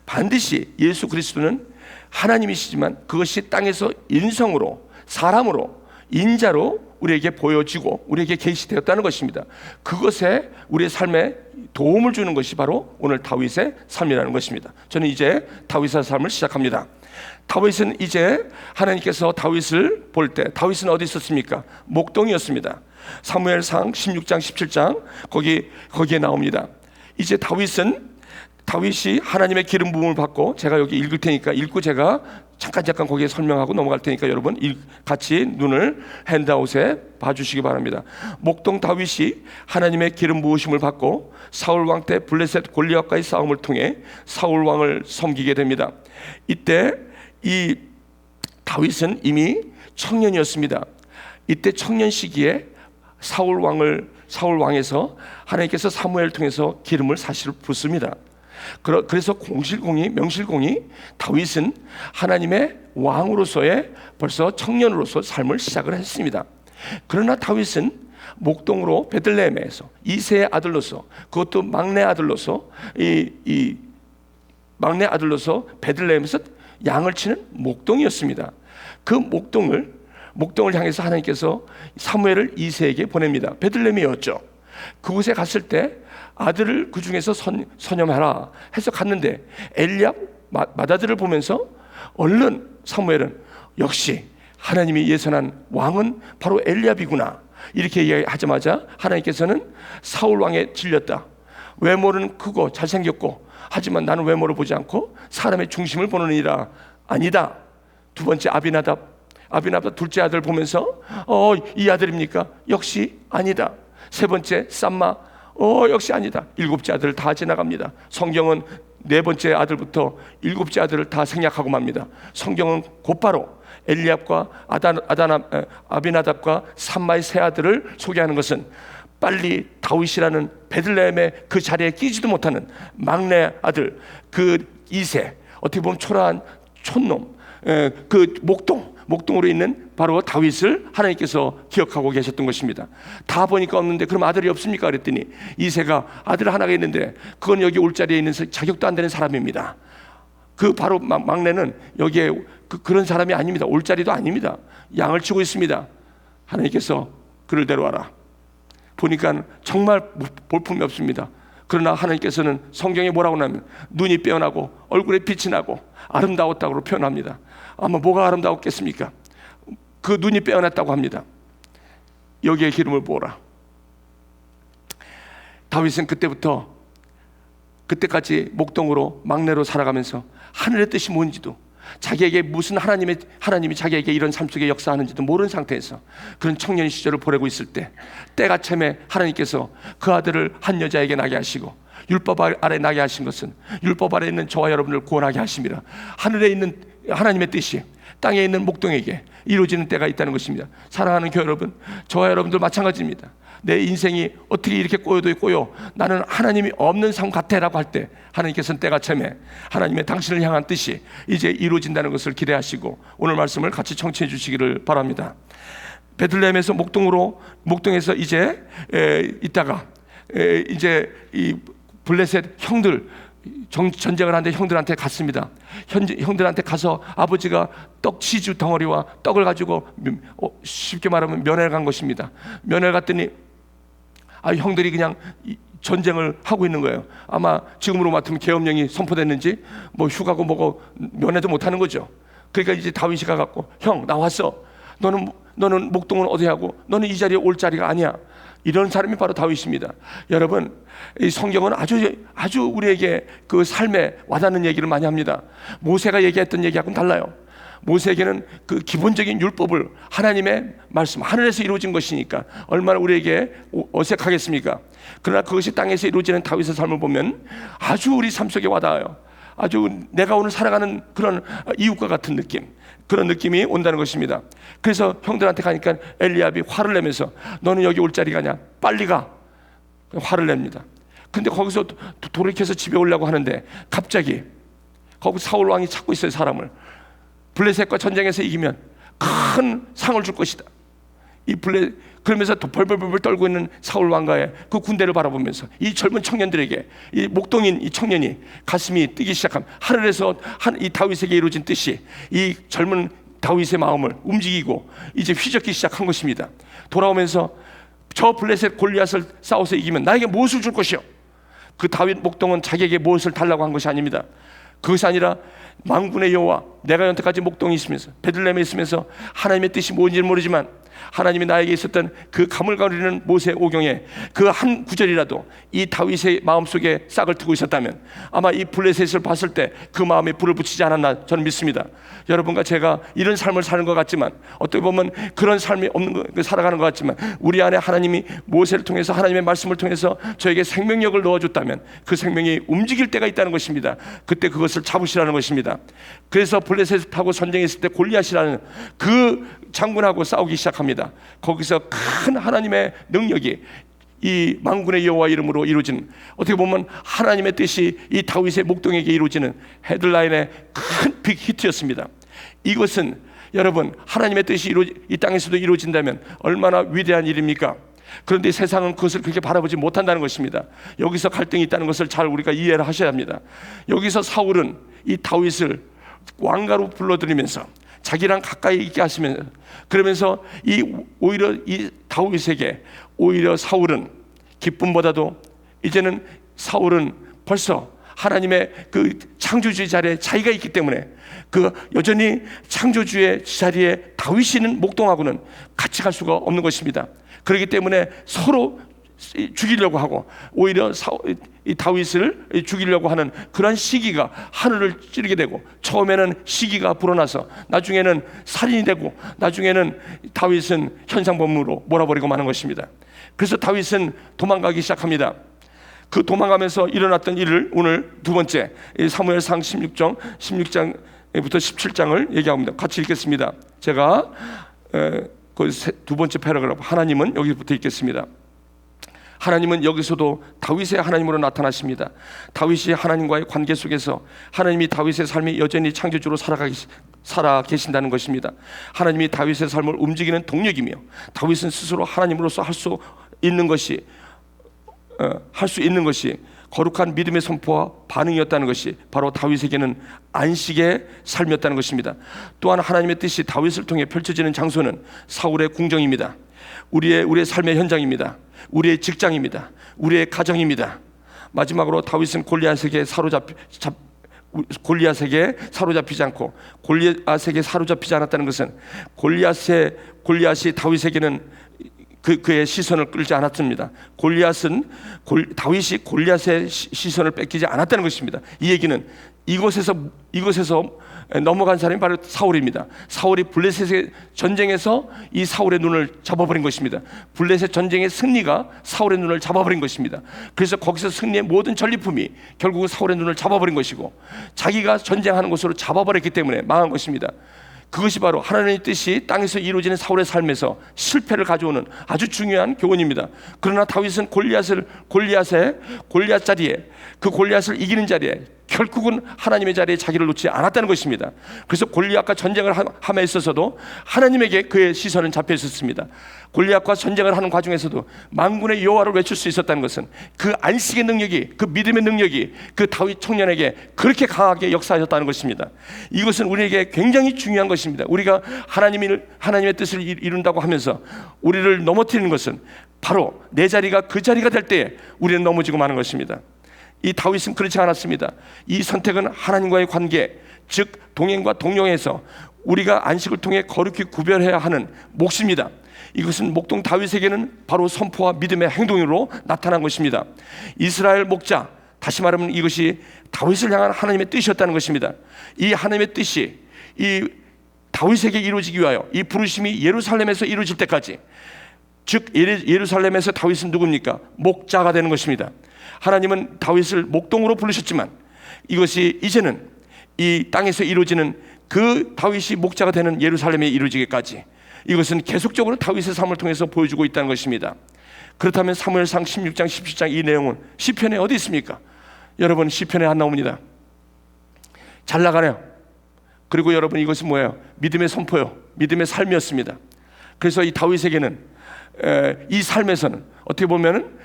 반드시 예수 그리스도는 하나님이시지만 그것이 땅에서 인성으로, 사람으로, 인자로 우리에게 보여지고 우리에게 계시되었다는 것입니다. 그것에 우리의 삶에 도움을 주는 것이 바로 오늘 다윗의 삶이라는 것입니다. 저는 이제 다윗의 삶을 시작합니다. 다윗은 이제 하나님께서 다윗을 볼 때, 다윗은 어디 있었습니까? 목동이었습니다. 사무엘상 16장 17장 거기에 나옵니다. 이제 다윗이 하나님의 기름 부음을 받고, 제가 여기 읽을 테니까 읽고 제가 잠깐 거기에 설명하고 넘어갈 테니까 여러분 같이 눈을 핸드아웃에 봐주시기 바랍니다. 목동 다윗이 하나님의 기름 부으심을 받고 사울 왕 때 블레셋 골리앗과의 싸움을 통해 사울 왕을 섬기게 됩니다. 이때 이 다윗은 이미 청년이었습니다. 이때 청년 시기에 사울 왕에서 하나님께서 사무엘을 통해서 기름을 사실 붓습니다. 그래서 명실공히 다윗은 하나님의 왕으로서의 벌써 청년으로서 삶을 시작을 했습니다. 그러나 다윗은 목동으로 베들레헴에서 이새의 아들로서, 그것도 막내 아들로서 막내 아들로서 베들레헴에서 양을 치는 목동이었습니다. 그 목동을 향해서 하나님께서 사무엘을 이새에게 보냅니다. 베들레헴이었죠. 그곳에 갔을 때 아들을 그 중에서 선염하라 해서 갔는데 엘리압 맏아들을 보면서 얼른 사무엘은 역시 하나님이 예선한 왕은 바로 엘리압이구나 이렇게 이야기하자마자 하나님께서는 사울 왕에 질렸다. 외모는 크고 잘생겼고 하지만 나는 외모를 보지 않고 사람의 중심을 보느니라. 아니다. 두 번째 아비나답 둘째 아들 보면서 이 아들입니까? 역시 아니다. 세 번째 쌈마 역시 아니다. 일곱째 아들을 다 지나갑니다. 성경은 네 번째 아들부터 일곱째 아들을 다 생략하고 맙니다. 성경은 곧바로 엘리압과 아비나답과 쌈마의 세 아들을 소개하는 것은 빨리 다윗이라는 베들레헴의 그 자리에 끼지도 못하는 막내 아들, 그 이새, 어떻게 보면 초라한 촌놈, 그 목동으로 있는 바로 다윗을 하나님께서 기억하고 계셨던 것입니다. 다 보니까 없는데 그럼 아들이 없습니까? 그랬더니 이새가 아들 하나가 있는데 그건 여기 올 자리에 있는 자격도 안 되는 사람입니다. 그 바로 막내는 여기에 그런 사람이 아닙니다. 올 자리도 아닙니다. 양을 치고 있습니다. 하나님께서 그를 데려와라. 보니까 정말 볼품이 없습니다. 그러나 하나님께서는 성경에 뭐라고 하냐면 눈이 빼어나고 얼굴에 빛이 나고 아름다웠다고 표현합니다. 아마 뭐가 아름다웠겠습니까? 그 눈이 빼어났다고 합니다. 여기에 기름을 부어라. 다윗은 그때까지 목동으로 막내로 살아가면서 하늘의 뜻이 뭔지도, 자기에게 무슨 하나님이 자기에게 이런 삶 속에 역사하는지도 모르는 상태에서 그런 청년 시절을 보내고 있을 때, 때가 참에 하나님께서 그 아들을 한 여자에게 나게 하시고 율법 아래 나게 하신 것은 율법 아래 있는 저와 여러분을 구원하게 하심이라. 하늘에 있는 하나님의 뜻이 땅에 있는 목동에게 이루어지는 때가 있다는 것입니다. 사랑하는 교회 여러분, 저와 여러분들 마찬가지입니다. 내 인생이 어떻게 이렇게 꼬여도 꼬여 나는 하나님이 없는 삶 같아라고 할 때, 하나님께서는 때가 참에 하나님의 당신을 향한 뜻이 이제 이루어진다는 것을 기대하시고 오늘 말씀을 같이 청취해 주시기를 바랍니다. 베들레헴에서 목동에서 이제 있다가 이제 이 블레셋 형들, 전쟁을 하는데 형들한테 갔습니다. 형들한테 가서 아버지가 치즈 덩어리와 떡을 가지고 쉽게 말하면 면회를 간 것입니다. 면회를 갔더니 형들이 그냥 전쟁을 하고 있는 거예요. 아마 지금으로 맡으면 계엄령이 선포됐는지 뭐 휴가고 뭐고 면회도 못하는 거죠. 그러니까 이제 다윗이 가갖고, 형 나왔어. 너는 목동은 어디 하고 너는 이 자리에 올 자리가 아니야. 이런 사람이 바로 다윗입니다. 여러분, 이 성경은 아주 우리에게 그 삶에 와닿는 얘기를 많이 합니다. 모세가 얘기했던 얘기하고는 달라요. 모세에게는 그 기본적인 율법을, 하나님의 말씀, 하늘에서 이루어진 것이니까 얼마나 우리에게 어색하겠습니까? 그러나 그것이 땅에서 이루어지는 다윗의 삶을 보면 아주 우리 삶 속에 와닿아요. 아주 내가 오늘 살아가는 그런 이웃과 같은 느낌, 그런 느낌이 온다는 것입니다. 그래서 형들한테 가니까 엘리압이 화를 내면서 너는 여기 올 자리가 아니야, 빨리 가. 화를 냅니다. 근데 거기서 돌이켜서 집에 오려고 하는데 갑자기 거기 사울 왕이 찾고 있어요. 사람을. 블레셋과 전쟁에서 이기면 큰 상을 줄 것이다. 그러면서 벌벌벌 떨고 있는 사울 왕가의 그 군대를 바라보면서 이 젊은 청년들에게, 이 목동인 이 청년이 가슴이 뛰기 시작함. 하늘에서 이 다윗에게 이루어진 뜻이 이 젊은 다윗의 마음을 움직이고 이제 휘젓기 시작한 것입니다. 돌아오면서 저 블레셋 골리앗을 싸워서 이기면 나에게 무엇을 줄 것이요? 그 다윗 목동은 자기에게 무엇을 달라고 한 것이 아닙니다. 그것이 아니라 만군의 여호와, 내가 여태까지 목동에 있으면서 베들레헴에 있으면서 하나님의 뜻이 뭔지는 모르지만 하나님이 나에게 있었던 그 가물가물이는 모세 오경에 그 한 구절이라도 이 다윗의 마음속에 싹을 트고 있었다면 아마 이 블레셋을 봤을 때 그 마음에 불을 붙이지 않았나 저는 믿습니다. 여러분과 제가 이런 삶을 사는 것 같지만, 어떻게 보면 그런 삶이 없는 거, 살아가는 것 같지만, 우리 안에 하나님이 모세를 통해서 하나님의 말씀을 통해서 저에게 생명력을 넣어줬다면 그 생명이 움직일 때가 있다는 것입니다. 그때 그것을 잡으시라는 것입니다. 그래서 블레셋을 타고 전쟁했을 때 골리앗이라는 그 장군하고 싸우기 시작합니다. 거기서 큰 하나님의 능력이 이 만군의 여호와 이름으로 이루어진, 어떻게 보면 하나님의 뜻이 이 다윗의 목동에게 이루어지는 헤드라인의 큰 빅 히트였습니다. 이것은 여러분, 하나님의 뜻이 이 땅에서도 이루어진다면 얼마나 위대한 일입니까? 그런데 세상은 그것을 그렇게 바라보지 못한다는 것입니다. 여기서 갈등이 있다는 것을 잘 우리가 이해를 하셔야 합니다. 여기서 사울은 이 다윗을 왕가로 불러들이면서 자기랑 가까이 있게 하시면서, 그러면서 오히려 이 다윗에게 오히려 사울은 기쁨보다도 이제는 사울은 벌써 하나님의 그 창조주의 자리에 자기가 있기 때문에 그 여전히 창조주의 자리에 다윗이 있는 목동하고는 같이 갈 수가 없는 것입니다. 그렇기 때문에 서로 죽이려고 하고 오히려 이 다윗을 죽이려고 하는 그런 시기가 하늘을 찌르게 되고, 처음에는 시기가 불어나서 나중에는 살인이 되고, 나중에는 다윗은 현상범으로 몰아버리고 마는 것입니다. 그래서 다윗은 도망가기 시작합니다. 그 도망가면서 일어났던 일을 오늘 두 번째 사무엘상 16장부터 17장을 얘기합니다. 같이 읽겠습니다. 제가 그 두 번째 패러그래프, 하나님은 여기부터 읽겠습니다. 하나님은 여기서도 다윗의 하나님으로 나타나십니다. 다윗이 하나님과의 관계 속에서 하나님이 다윗의 삶이 여전히 창조주로 살아 계신다는 것입니다. 하나님이 다윗의 삶을 움직이는 동력이며, 다윗은 스스로 하나님으로서 할 수 있는 것이 거룩한 믿음의 선포와 반응이었다는 것이 바로 다윗에게는 안식의 삶이었다는 것입니다. 또한 하나님의 뜻이 다윗을 통해 펼쳐지는 장소는 사울의 궁정입니다. 우리의 삶의 현장입니다. 우리의 직장입니다. 우리의 가정입니다. 마지막으로 다윗은 골리앗에게 골리앗에게 사로잡히지 않고 골리앗에게 사로잡히지 않았다는 것은 골리앗이 다윗에게는 그의 시선을 끌지 않았습니다. 다윗이 골리앗의 시선을 뺏기지 않았다는 것입니다. 이 얘기는 이곳에서 넘어간 사람이 바로 사울입니다. 사울이 블레셋의 전쟁에서 이 사울의 눈을 잡아버린 것입니다. 블레셋 전쟁의 승리가 사울의 눈을 잡아버린 것입니다. 그래서 거기서 승리의 모든 전리품이 결국은 사울의 눈을 잡아버린 것이고, 자기가 전쟁하는 곳으로 잡아버렸기 때문에 망한 것입니다. 그것이 바로 하나님의 뜻이 땅에서 이루어지는 사울의 삶에서 실패를 가져오는 아주 중요한 교훈입니다. 그러나 다윗은 골리앗 자리에, 그 골리앗을 이기는 자리에 결국은 하나님의 자리에 자기를 놓지 않았다는 것입니다. 그래서 골리앗과 전쟁을 함에 있어서도 하나님에게 그의 시선은 잡혀 있었습니다. 골리앗과 전쟁을 하는 과정에서도 만군의 여호와를 외칠 수 있었다는 것은 그 안식의 능력이, 그 믿음의 능력이 그 다윗 청년에게 그렇게 강하게 역사하셨다는 것입니다. 이것은 우리에게 굉장히 중요한 것입니다. 우리가 하나님의 뜻을 이룬다고 하면서 우리를 넘어뜨리는 것은 바로 내 자리가 그 자리가 될 때에 우리는 넘어지고 마는 것입니다. 이 다윗은 그렇지 않았습니다. 이 선택은 하나님과의 관계, 즉 동행과 동령에서 우리가 안식을 통해 거룩히 구별해야 하는 몫입니다. 이것은 목동 다윗에게는 바로 선포와 믿음의 행동으로 나타난 것입니다. 이스라엘 목자, 다시 말하면 이것이 다윗을 향한 하나님의 뜻이었다는 것입니다. 이 하나님의 뜻이 이 다윗에게 이루어지기 위하여 이 부르심이 예루살렘에서 이루어질 때까지, 즉 예루살렘에서 다윗은 누굽니까? 목자가 되는 것입니다. 하나님은 다윗을 목동으로 부르셨지만 이것이 이제는 이 땅에서 이루어지는 그 다윗이 목자가 되는 예루살렘에 이루어지기까지, 이것은 계속적으로 다윗의 삶을 통해서 보여주고 있다는 것입니다. 그렇다면 사무엘상 16장 17장 이 내용은 시편에 어디 있습니까? 여러분, 시편에 안 나옵니다. 잘 나가네요. 그리고 여러분, 이것은 뭐예요? 믿음의 선포요, 믿음의 삶이었습니다. 그래서 이 다윗에게는 이 삶에서는 어떻게 보면은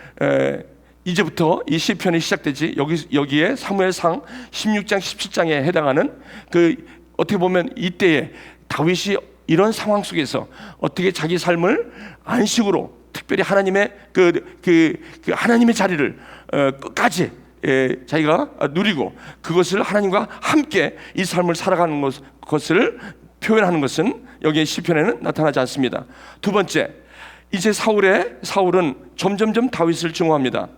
이제부터 이 시편이 시작되지, 여기에 사무엘상 16장 17장에 해당하는 그 어떻게 보면 이때에 다윗이 이런 상황 속에서 어떻게 자기 삶을 안식으로, 특별히 하나님의 그 하나님의 자리를 끝까지 자기가 누리고 그것을 하나님과 함께 이 삶을 살아가는 것을 표현하는 것은 여기 시편에는 나타나지 않습니다. 두 번째, 이제 사울은 점점점 다윗을 증오합니다.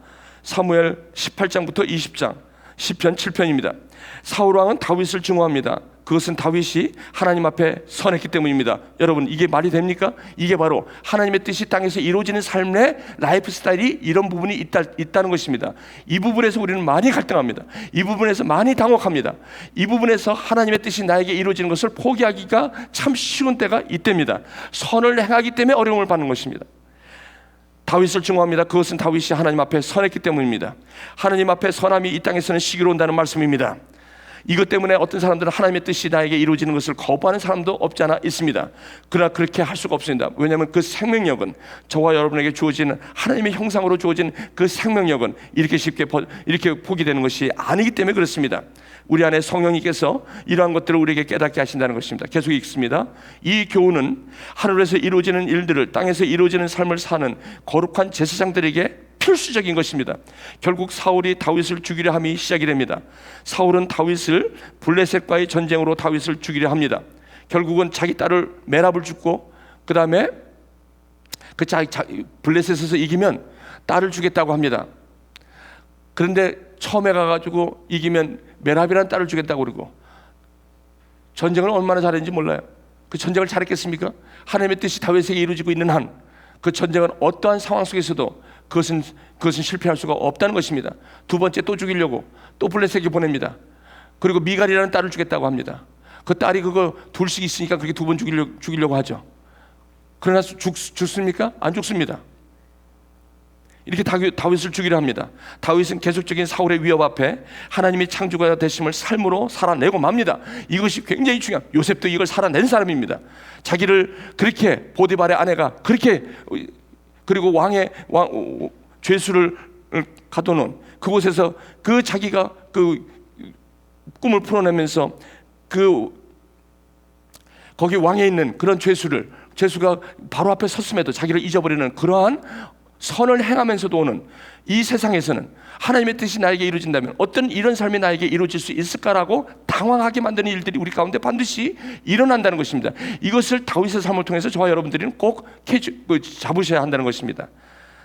사무엘 18장부터 20장, 시편 7편입니다. 사울 왕은 다윗을 증오합니다. 그것은 다윗이 하나님 앞에 선했기 때문입니다. 여러분, 이게 말이 됩니까? 이게 바로 하나님의 뜻이 땅에서 이루어지는 삶의 라이프 스타일이 이런 부분이 있다는 것입니다. 이 부분에서 우리는 많이 갈등합니다. 이 부분에서 많이 당혹합니다. 이 부분에서 하나님의 뜻이 나에게 이루어지는 것을 포기하기가 참 쉬운 때가 이때입니다. 선을 행하기 때문에 어려움을 받는 것입니다. 다윗을 증오합니다. 그것은 다윗이 하나님 앞에 선했기 때문입니다. 하나님 앞에 선함이 이 땅에서는 시기로 온다는 말씀입니다. 이것 때문에 어떤 사람들은 하나님의 뜻이 나에게 이루어지는 것을 거부하는 사람도 없지 않아 있습니다. 그러나 그렇게 할 수가 없습니다. 왜냐하면 그 생명력은, 저와 여러분에게 주어지는 하나님의 형상으로 주어진 그 생명력은 이렇게 쉽게 포기되는 것이 아니기 때문에 그렇습니다. 우리 안에 성령님께서 이러한 것들을 우리에게 깨닫게 하신다는 것입니다. 계속 읽습니다. 이 교훈은 하늘에서 이루어지는 일들을 땅에서 이루어지는 삶을 사는 거룩한 제사장들에게 필수적인 것입니다. 결국 사울이 다윗을 죽이려 함이 시작이 됩니다. 사울은 다윗을 블레셋과의 전쟁으로 다윗을 죽이려 합니다. 결국은 자기 딸을 메랍을 죽고, 그 다음에 블레셋에서 이기면 딸을 주겠다고 합니다. 그런데 처음에 가가지고 이기면 메랍이라는 딸을 주겠다고 그러고, 전쟁을 얼마나 잘했는지 몰라요. 그 전쟁을 잘했겠습니까? 하나님의 뜻이 다윗에게 이루어지고 있는 한 그 전쟁은 어떠한 상황 속에서도 그것은 실패할 수가 없다는 것입니다. 두 번째, 또 죽이려고 또 블레셋에게 보냅니다. 그리고 미갈이라는 딸을 주겠다고 합니다. 그 딸이 그거 둘씩 있으니까 그렇게 두 번 죽이려고 하죠. 그러나 죽습니까? 안 죽습니다. 이렇게 다윗을 죽이려 합니다. 다윗은 계속적인 사울의 위협 앞에 하나님이 창조가 되심을 삶으로 살아내고 맙니다. 이것이 굉장히 중요한, 요셉도 이걸 살아낸 사람입니다. 자기를 그렇게, 보디발의 아내가 그렇게, 그리고 왕의 죄수를 가둬놓은 그곳에서 그 자기가 그 꿈을 풀어내면서 거기 왕에 있는 그런 죄수가 바로 앞에 섰음에도 자기를 잊어버리는 그러한 선을 행하면서도 오는 이 세상에서는 하나님의 뜻이 나에게 이루어진다면 어떤 이런 삶이 나에게 이루어질 수 있을까라고 당황하게 만드는 일들이 우리 가운데 반드시 일어난다는 것입니다. 이것을 다윗의 삶을 통해서 저와 여러분들은 꼭 잡으셔야 한다는 것입니다.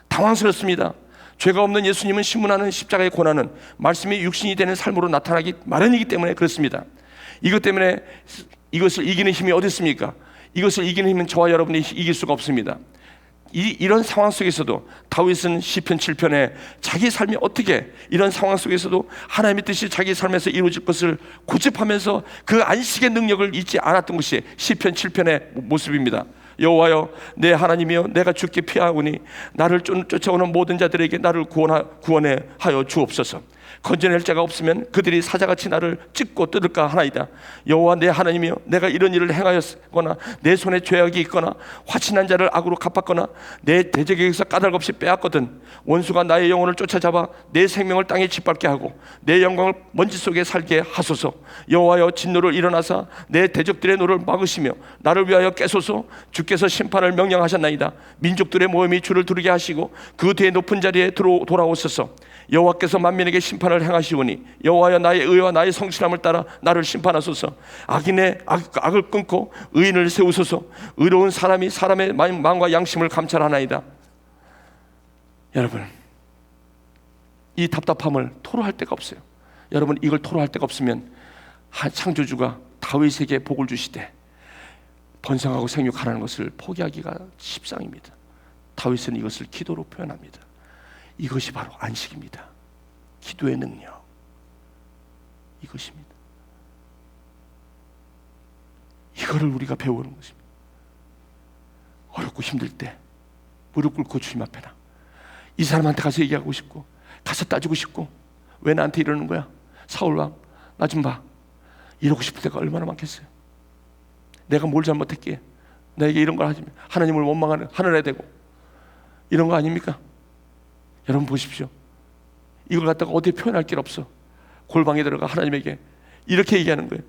당황스럽습니다. 죄가 없는 예수님은 신문하는 십자가의 고난은 말씀이 육신이 되는 삶으로 나타나기 마련이기 때문에 그렇습니다. 이것 때문에 이것을 이기는 힘이 어디 있습니까? 이것을 이기는 힘은 저와 여러분이 이길 수가 없습니다. 이런 상황 속에서도 다윗은 시편 7편에 자기 삶이 어떻게 이런 상황 속에서도 하나님의 뜻이 자기 삶에서 이루어질 것을 고집하면서 그 안식의 능력을 잊지 않았던 것이 시편 7편의 모습입니다. 여호와여 내 하나님이여 내가 주께 피하오니 나를 쫓아오는 모든 자들에게 나를 구원해 하여 주옵소서. 건져낼 자가 없으면 그들이 사자같이 나를 찢고 뜯을까 하나이다. 여호와 내 하나님이여 내가 이런 일을 행하였거나 내 손에 죄악이 있거나 화친한 자를 악으로 갚았거나 내 대적에게서 까닭없이 빼앗거든 원수가 나의 영혼을 쫓아잡아 내 생명을 땅에 짓밟게 하고 내 영광을 먼지 속에 살게 하소서. 여호와여 진노를 일어나사 내 대적들의 노를 막으시며 나를 위하여 깨소서. 주께서 심판을 명령하셨나이다. 민족들의 모임이 주를 두르게 하시고 그 뒤에 높은 자리에 돌아오소서. 여호와께서 만민에게 심판을 행하시오니 여호와여 나의 의와 나의 성실함을 따라 나를 심판하소서. 악인의 악을 끊고 의인을 세우소서. 의로운 사람이 사람의 마음과 양심을 감찰하나이다. 여러분, 이 답답함을 토로할 데가 없어요. 여러분, 이걸 토로할 데가 없으면 창조주가 다윗에게 복을 주시되 번성하고 생육하라는 것을 포기하기가 십상입니다. 다윗은 이것을 기도로 표현합니다. 이것이 바로 안식입니다. 기도의 능력, 이것입니다. 이거를 우리가 배우는 것입니다. 어렵고 힘들 때 무릎 꿇고 주님 앞에 이 사람한테 가서 얘기하고 싶고 가서 따지고 싶고 왜 나한테 이러는 거야? 사울왕 나 좀 봐. 이러고 싶을 때가 얼마나 많겠어요. 내가 뭘 잘못했기에 나에게 이런 걸 하지, 하나님을 원망하는 하늘에 대고 이런 거 아닙니까? 여러분 보십시오. 이걸 갖다가 어디에 표현할 길 없어. 골방에 들어가 하나님에게 이렇게 얘기하는 거예요.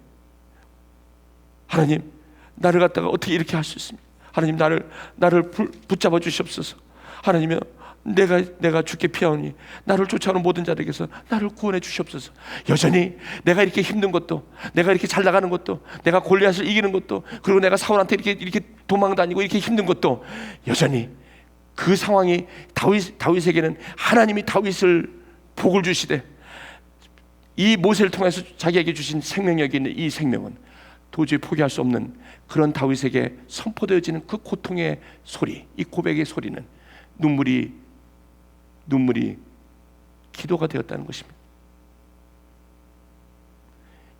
하나님, 나를 갖다가 어떻게 이렇게 할 수 있습니까? 하나님, 나를 붙잡아 주시옵소서. 하나님이여, 내가 주께 피하오니 나를 쫓아오는 모든 자들에게서 나를 구원해 주시옵소서. 여전히 내가 이렇게 힘든 것도, 내가 이렇게 잘 나가는 것도, 내가 골리앗을 이기는 것도, 그리고 내가 사울한테 이렇게 도망다니고 이렇게 힘든 것도 여전히 그 상황이 다윗에게는 하나님이 다윗을 복을 주시되 이 모세를 통해서 자기에게 주신 생명력이 있는 이 생명은 도저히 포기할 수 없는 그런 다윗에게 선포되어지는 그 고통의 소리, 이 고백의 소리는 눈물이 기도가 되었다는 것입니다.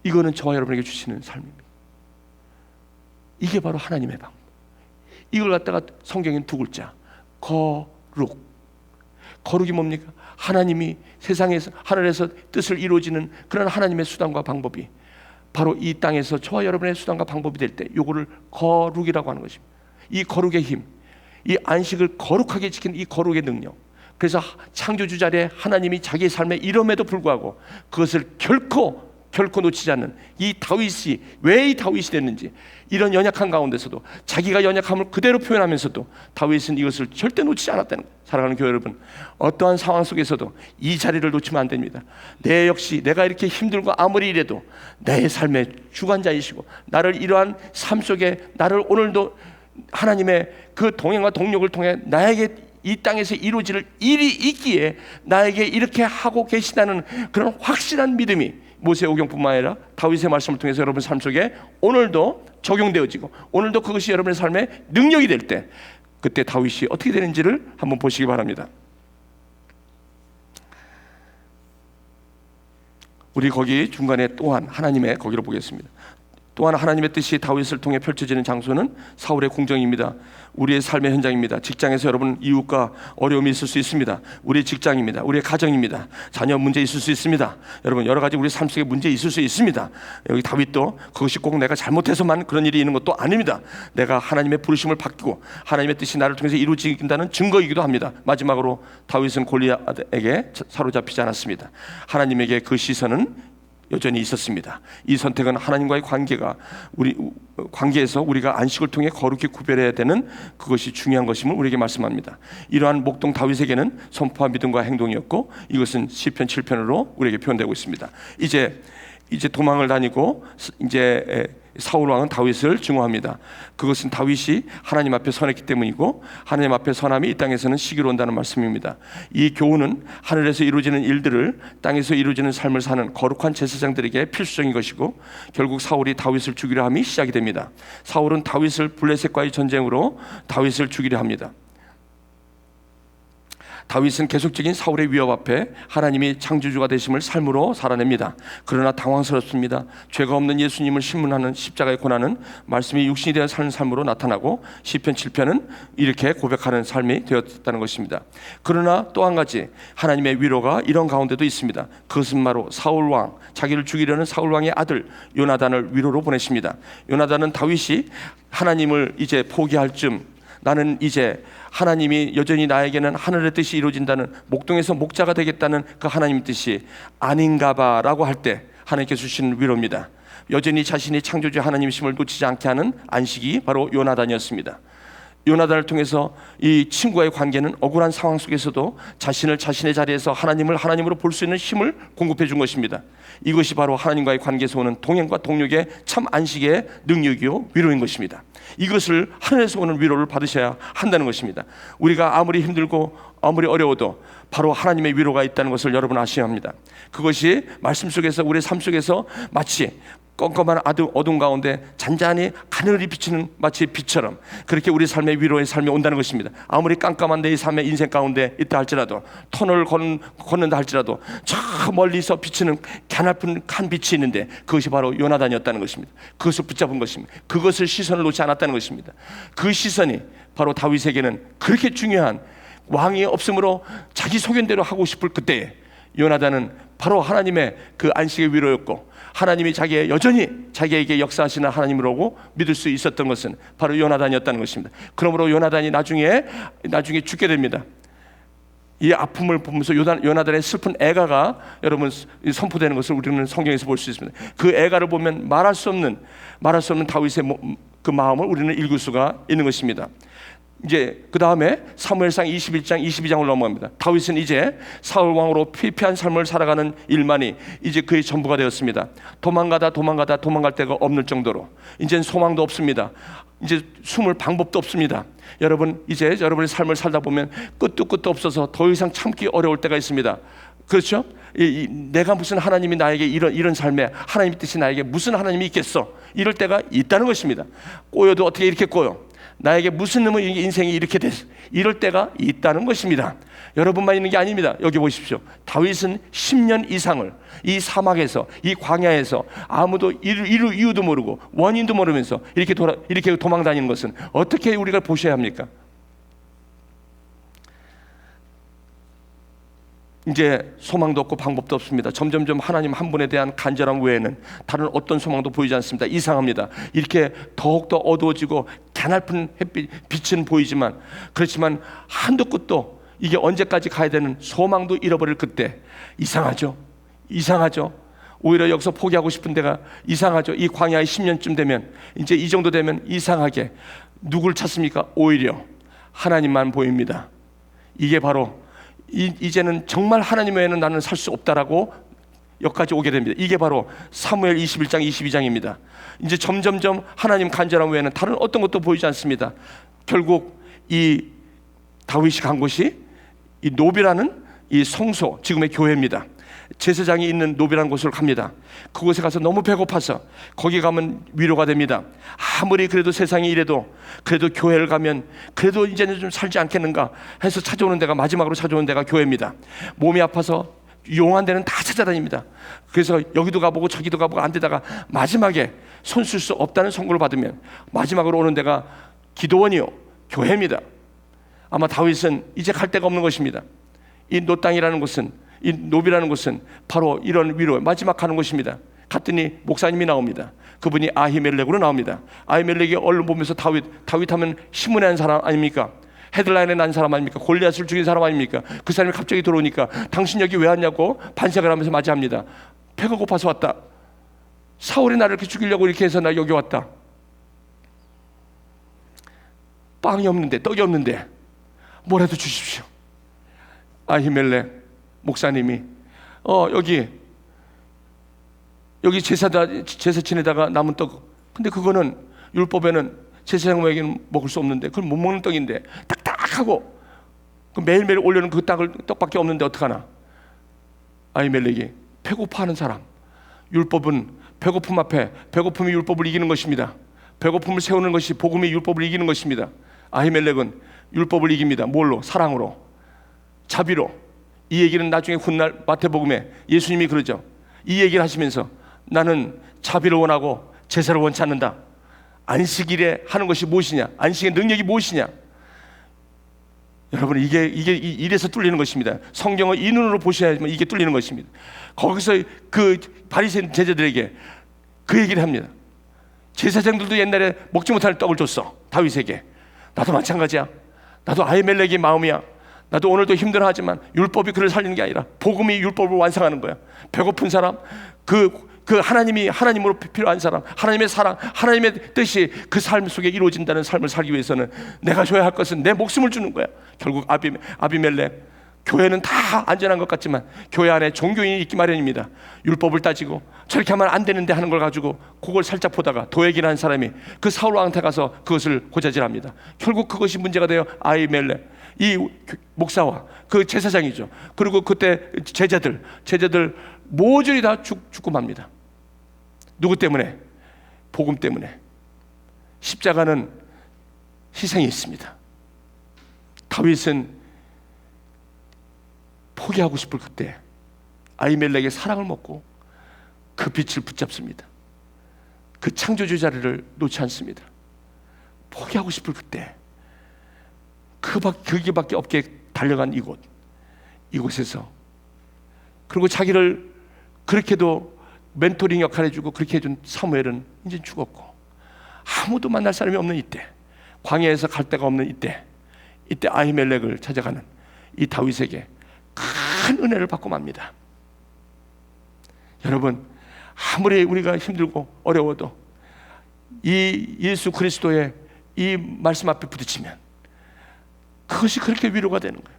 이거는 저와 여러분에게 주시는 삶입니다. 이게 바로 하나님의 방법. 이걸 갖다가 성경엔 두 글자, 거룩이 뭡니까? 하나님이 세상에서 하늘에서 뜻을 이루어지는 그런 하나님의 수단과 방법이 바로 이 땅에서 저와 여러분의 수단과 방법이 될 때 요거를 거룩이라고 하는 것입니다. 이 거룩의 힘, 이 안식을 거룩하게 지키는 이 거룩의 능력. 그래서 창조주 자리에 하나님이 자기의 삶에 이름에도 불구하고 그것을 결코 놓치지 않는 이 다윗이 왜 이 다윗이 됐는지, 이런 연약한 가운데서도 자기가 연약함을 그대로 표현하면서도 다윗은 이것을 절대 놓치지 않았다는 거예요. 사랑하는 교회 여러분, 어떠한 상황 속에서도 이 자리를 놓치면 안 됩니다. 내 역시 내가 이렇게 힘들고 아무리 이래도 내 삶의 주관자이시고 나를 이러한 삶 속에 나를 오늘도 하나님의 그 동행과 동력을 통해 나에게 이 땅에서 이루어질 일이 있기에 나에게 이렇게 하고 계시다는 그런 확실한 믿음이 모세오경뿐만 아니라 다윗의 말씀을 통해서 여러분 삶 속에 오늘도 적용되어지고 오늘도 그것이 여러분의 삶의 능력이 될 때, 그때 다윗이 어떻게 되는지를 한번 보시기 바랍니다. 우리 거기 중간에 또한 하나님의 거기로 보겠습니다. 또한 하나님의 뜻이 다윗을 통해 펼쳐지는 장소는 사울의 궁정입니다. 우리의 삶의 현장입니다. 직장에서 여러분 이웃과 어려움이 있을 수 있습니다. 우리의 직장입니다. 우리의 가정입니다. 자녀 문제 있을 수 있습니다. 여러분 여러 가지 우리 삶 속에 문제 있을 수 있습니다. 여기 다윗도 그것이 꼭 내가 잘못해서만 그런 일이 있는 것도 아닙니다. 내가 하나님의 부르심을 받고 하나님의 뜻이 나를 통해서 이루어진다는 증거이기도 합니다. 마지막으로 다윗은 골리앗에게 사로잡히지 않았습니다. 하나님에게 그 시선은 여전히 있었습니다. 이 선택은 하나님과의 관계에서 우리가 안식을 통해 거룩히 구별해야 되는 그것이 중요한 것임을 우리에게 말씀합니다. 이러한 목동 다윗에게는 선포와 믿음과 행동이었고, 이것은 시편 7편으로 우리에게 표현되고 있습니다. 이제 도망을 다니고 이제 사울 왕은 다윗을 증오합니다. 그것은 다윗이 하나님 앞에 선했기 때문이고, 하나님 앞에 선함이 이 땅에서는 시기로 온다는 말씀입니다. 이 교훈은 하늘에서 이루어지는 일들을 땅에서 이루어지는 삶을 사는 거룩한 제사장들에게 필수적인 것이고, 결국 사울이 다윗을 죽이려 함이 시작이 됩니다. 사울은 다윗을 블레셋과의 전쟁으로 다윗을 죽이려 합니다. 다윗은 계속적인 사울의 위협 앞에 하나님이 창조주가 되심을 삶으로 살아냅니다. 그러나 당황스럽습니다. 죄가 없는 예수님을 신문하는 십자가의 고난은 말씀이 육신이 되어 사는 삶으로 나타나고, 시편 7편은 이렇게 고백하는 삶이 되었다는 것입니다. 그러나 또 한 가지 하나님의 위로가 이런 가운데도 있습니다. 그것은 바로 사울 왕, 자기를 죽이려는 사울 왕의 아들 요나단을 위로로 보내십니다. 요나단은 다윗이 하나님을 이제 포기할 쯤, 나는 이제 하나님이 여전히 나에게는 하늘의 뜻이 이루어진다는, 목동에서 목자가 되겠다는 그 하나님 뜻이 아닌가 봐라고 할 때 하나님께서 주시는 위로입니다. 여전히 자신이 창조주 하나님이심을 놓치지 않게 하는 안식이 바로 요나단이었습니다. 요나단을 통해서 이 친구와의 관계는 억울한 상황 속에서도 자신을 자신의 자리에서 하나님을 하나님으로 볼 수 있는 힘을 공급해 준 것입니다. 이것이 바로 하나님과의 관계에서 오는 동행과 동력의 참 안식의 능력이요 위로인 것입니다. 이것을 하늘에서 오는 위로를 받으셔야 한다는 것입니다. 우리가 아무리 힘들고 아무리 어려워도 바로 하나님의 위로가 있다는 것을 여러분 아셔야 합니다. 그것이 말씀 속에서, 우리의 삶 속에서 마치 껌껌한 어둠 가운데 잔잔히 하늘이 비치는 마치 빛처럼, 그렇게 우리 삶의 위로의 삶이 온다는 것입니다. 아무리 깜깜한 내 삶의 인생 가운데 있다 할지라도, 터널을 걷는다 할지라도 저 멀리서 비치는 가냘픈 한 빛이 있는데, 그것이 바로 요나단이었다는 것입니다. 그것을 붙잡은 것입니다. 그것을 시선을 놓지 않았다는 것입니다. 그 시선이 바로 다윗에게는 그렇게 중요한, 왕이 없으므로 자기 소견대로 하고 싶을 그때에 요나단은 바로 하나님의 그 안식의 위로였고, 하나님이 여전히 자기에게 역사하시는 하나님으로고 믿을 수 있었던 것은 바로 요나단이었다는 것입니다. 그러므로 요나단이 나중에 죽게 됩니다. 이 아픔을 보면서 요나단의 슬픈 애가가 여러분 선포되는 것을 우리는 성경에서 볼 수 있습니다. 그 애가를 보면 말할 수 없는 다윗의 그 마음을 우리는 읽을 수가 있는 것입니다. 이제 그 다음에 사무엘상 21장 22장을 넘어갑니다. 다윗은 이제 사울 왕으로 피폐한 삶을 살아가는 일만이 이제 그의 전부가 되었습니다. 도망갈 데가 없는 정도로 이제는 소망도 없습니다. 이제 숨을 방법도 없습니다. 여러분, 이제 여러분의 삶을 살다 보면 끝도 없어서 더 이상 참기 어려울 때가 있습니다. 그렇죠? 내가 무슨 하나님이 나에게 이런 삶에 하나님의 뜻이 나에게 무슨 하나님이 있겠어? 이럴 때가 있다는 것입니다. 꼬여도 어떻게 이렇게 꼬여? 나에게 무슨 놈의 인생이 이렇게 됐어? 이럴 때가 있다는 것입니다. 여러분만 있는 게 아닙니다. 여기 보십시오. 다윗은 10년 이상을 이 사막에서, 이 광야에서 아무도 이유도 모르고 원인도 모르면서 이렇게 도망 다니는 것은 어떻게 우리가 보셔야 합니까? 이제 소망도 없고 방법도 없습니다. 점점점 하나님 한 분에 대한 간절함 외에는 다른 어떤 소망도 보이지 않습니다. 이상합니다. 이렇게 더욱더 어두워지고 가냘픈 빛은 보이지만, 그렇지만 한도 끝도 이게 언제까지 가야 되는 소망도 잃어버릴 그때 이상하죠. 오히려 여기서 포기하고 싶은 데가 이상하죠. 이 광야의 10년쯤 되면, 이제 이 정도 되면 이상하게 누굴 찾습니까? 오히려 하나님만 보입니다. 이게 바로 이제는 정말 하나님 외에는 나는 살 수 없다라고 여기까지 오게 됩니다. 이게 바로 사무엘 21장 22장입니다. 이제 점점점 하나님 간절함 외에는 다른 어떤 것도 보이지 않습니다. 결국 이 다윗이 간 곳이 이 노비라는 이 성소, 지금의 교회입니다. 제사장이 있는 노비라는 곳을 갑니다. 그곳에 가서 너무 배고파서 거기 가면 위로가 됩니다. 아무리 그래도 세상이 이래도 그래도 교회를 가면 그래도 이제는 좀 살지 않겠는가 해서 마지막으로 찾아오는 데가 교회입니다. 몸이 아파서 용한 데는 다 찾아다닙니다. 그래서 여기도 가보고 저기도 가보고 안 되다가 마지막에 손 쓸 수 없다는 선고를 받으면 마지막으로 오는 데가 기도원이요, 교회입니다. 아마 다윗은 이제 갈 데가 없는 것입니다. 이 노땅이라는 곳은, 이 노비라는 곳은 바로 이런 위로 마지막 가는 곳입니다. 갔더니 목사님이 나옵니다. 그분이 아히멜렉으로 나옵니다. 아히멜렉이 얼른 보면서 다윗 하면 신문에 난 사람 아닙니까? 헤드라인에 난 사람 아닙니까? 골리앗을 죽인 사람 아닙니까? 그 사람이 갑자기 들어오니까 당신 여기 왜 왔냐고 반색을 하면서 맞이합니다. 배가 고파서 왔다. 사울이 나를 이렇게 죽이려고 이렇게 해서 나 여기 왔다. 빵이 없는데, 떡이 없는데 뭐라도 주십시오. 아히멜렉 목사님이 여기 제사 지내다가 남은 떡, 근데 그거는 율법에는 제사장에게는 먹을 수 없는데, 그걸 못 먹는 떡인데 딱딱하고 매일매일 올려놓은 그 떡밖에 없는데 어떡하나. 아히멜렉이 배고파하는 사람, 율법은 배고픔 앞에, 배고픔이 율법을 이기는 것입니다. 배고픔을 세우는 것이 복음이 율법을 이기는 것입니다. 아히멜렉은 율법을 이깁니다. 뭘로? 사랑으로, 자비로. 이 얘기는 나중에 훗날 마태복음에 예수님이 그러죠. 이 얘기를 하시면서 나는 자비를 원하고 제사를 원치 않는다. 안식일에 하는 것이 무엇이냐? 안식의 능력이 무엇이냐? 여러분, 이게 이래서 뚫리는 것입니다. 성경을 이 눈으로 보셔야지만 이게 뚫리는 것입니다. 거기서 그 바리새인 제자들에게 그 얘기를 합니다. 제사장들도 옛날에 먹지 못할 떡을 줬어, 다윗에게. 나도 마찬가지야. 나도 아히멜렉의 마음이야. 나도 오늘도 힘들어하지만 율법이 그를 살리는 게 아니라 복음이 율법을 완성하는 거야. 배고픈 사람, 그 하나님이 하나님으로 필요한 사람, 하나님의 사랑, 하나님의 뜻이 그 삶 속에 이루어진다는 삶을 살기 위해서는 내가 줘야 할 것은 내 목숨을 주는 거야. 결국 아비멜렉, 교회는 다 안전한 것 같지만 교회 안에 종교인이 있기 마련입니다. 율법을 따지고 저렇게 하면 안 되는데 하는 걸 가지고 그걸 살짝 보다가 도액이라는 사람이 그 사울 왕한테 가서 그것을 고자질합니다. 결국 그것이 문제가 되어 아히멜렉, 이 목사와 그 제사장이죠. 그리고 그때 제자들 모조리 다 죽고 맙니다. 누구 때문에? 복음 때문에. 십자가는 희생이 있습니다. 다윗은 포기하고 싶을 그때 아히멜렉의 사랑을 먹고 그 빛을 붙잡습니다. 그 창조주 자리를 놓지 않습니다. 포기하고 싶을 그때 그게밖에 없게 달려간 이곳에서, 그리고 자기를 그렇게도 멘토링 역할 해주고 그렇게 해준 사무엘은 이제 죽었고, 아무도 만날 사람이 없는 이때, 광야에서 갈 데가 없는 이때 아히멜렉을 찾아가는 이 다윗에게 큰 은혜를 받고 맙니다. 여러분, 아무리 우리가 힘들고 어려워도 이 예수 그리스도의 이 말씀 앞에 부딪히면 그것이 그렇게 위로가 되는 거예요.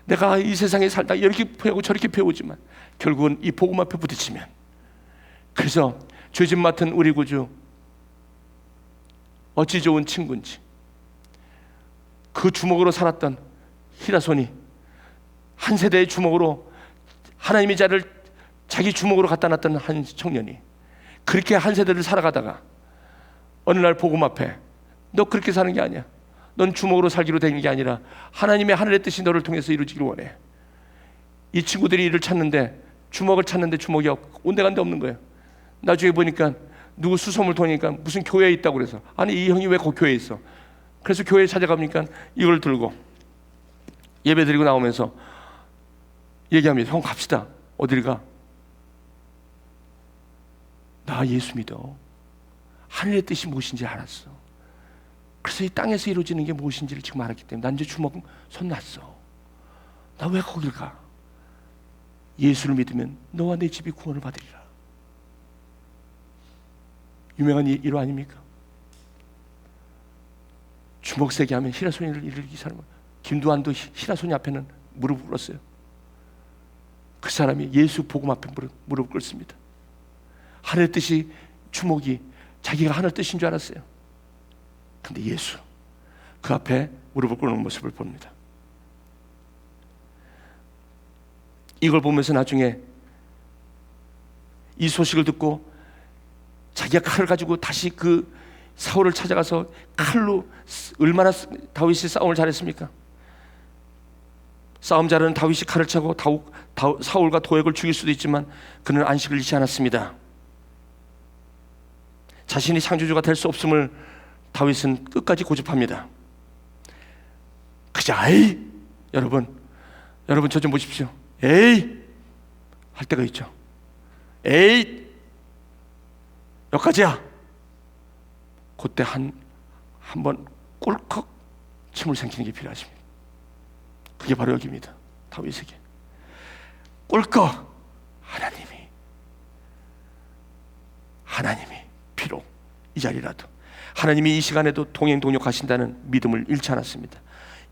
내가 이 세상에 살다 이렇게 배우고 저렇게 배우지만 결국은 이 복음 앞에 부딪히면, 그래서 죄짐 맡은 우리 구주 어찌 좋은 친구인지, 그 주먹으로 살았던 히라손이, 한 세대의 주먹으로 하나님의 자를 자기 주먹으로 갖다 놨던 한 청년이 그렇게 한 세대를 살아가다가 어느 날 복음 앞에, 너 그렇게 사는 게 아니야. 넌 주먹으로 살기로 된 게 아니라 하나님의 하늘의 뜻이 너를 통해서 이루어지기를 원해. 이 친구들이 이를 찾는데, 주먹을 찾는데 주먹이 온데간데 없는 거예요. 나중에 보니까 누구 수소문 통하니까 무슨 교회에 있다고 그래서, 아니 이 형이 왜 그 교회에 있어? 그래서 교회에 찾아가니까 이걸 들고 예배 드리고 나오면서 얘기합니다. 형 갑시다. 어디를 가? 나 예수 믿어. 하늘의 뜻이 무엇인지 알았어. 그래서 이 땅에서 이루어지는 게 무엇인지를 지금 알았기 때문에 난 이제 주먹 손 놨어. 나 왜 거길 가? 예수를 믿으면 너와 내 집이 구원을 받으리라. 유명한 일화 아닙니까? 주먹 세게 하면 히라손이를 이르기 사람, 김두한도 히라손이 앞에는 무릎을 꿇었어요. 그 사람이 예수 복음 앞에 무릎을 꿇습니다. 하늘의 뜻이, 주먹이 자기가 하늘 뜻인 줄 알았어요. 근데 예수, 그 앞에 무릎을 꿇는 모습을 봅니다. 이걸 보면서 나중에 이 소식을 듣고 자기가 칼을 가지고 다시 그 사울을 찾아가서 칼로, 얼마나 다윗이 싸움을 잘했습니까? 싸움 잘하는 다윗이 칼을 차고 사울과 도액을 죽일 수도 있지만 그는 안식을 잃지 않았습니다. 자신이 창조주가 될 수 없음을 다윗은 끝까지 고집합니다. 그저 에이, 여러분 저 좀 보십시오. 에이 할 때가 있죠. 에이 여기까지야. 그때 한번 꿀꺽 침을 삼키는 게 필요하십니다. 그게 바로 여기입니다. 다윗에게 꿀꺽, 하나님이 하나님이 비록 이 자리라도 하나님이 이 시간에도 동행 동역하신다는 믿음을 잃지 않았습니다.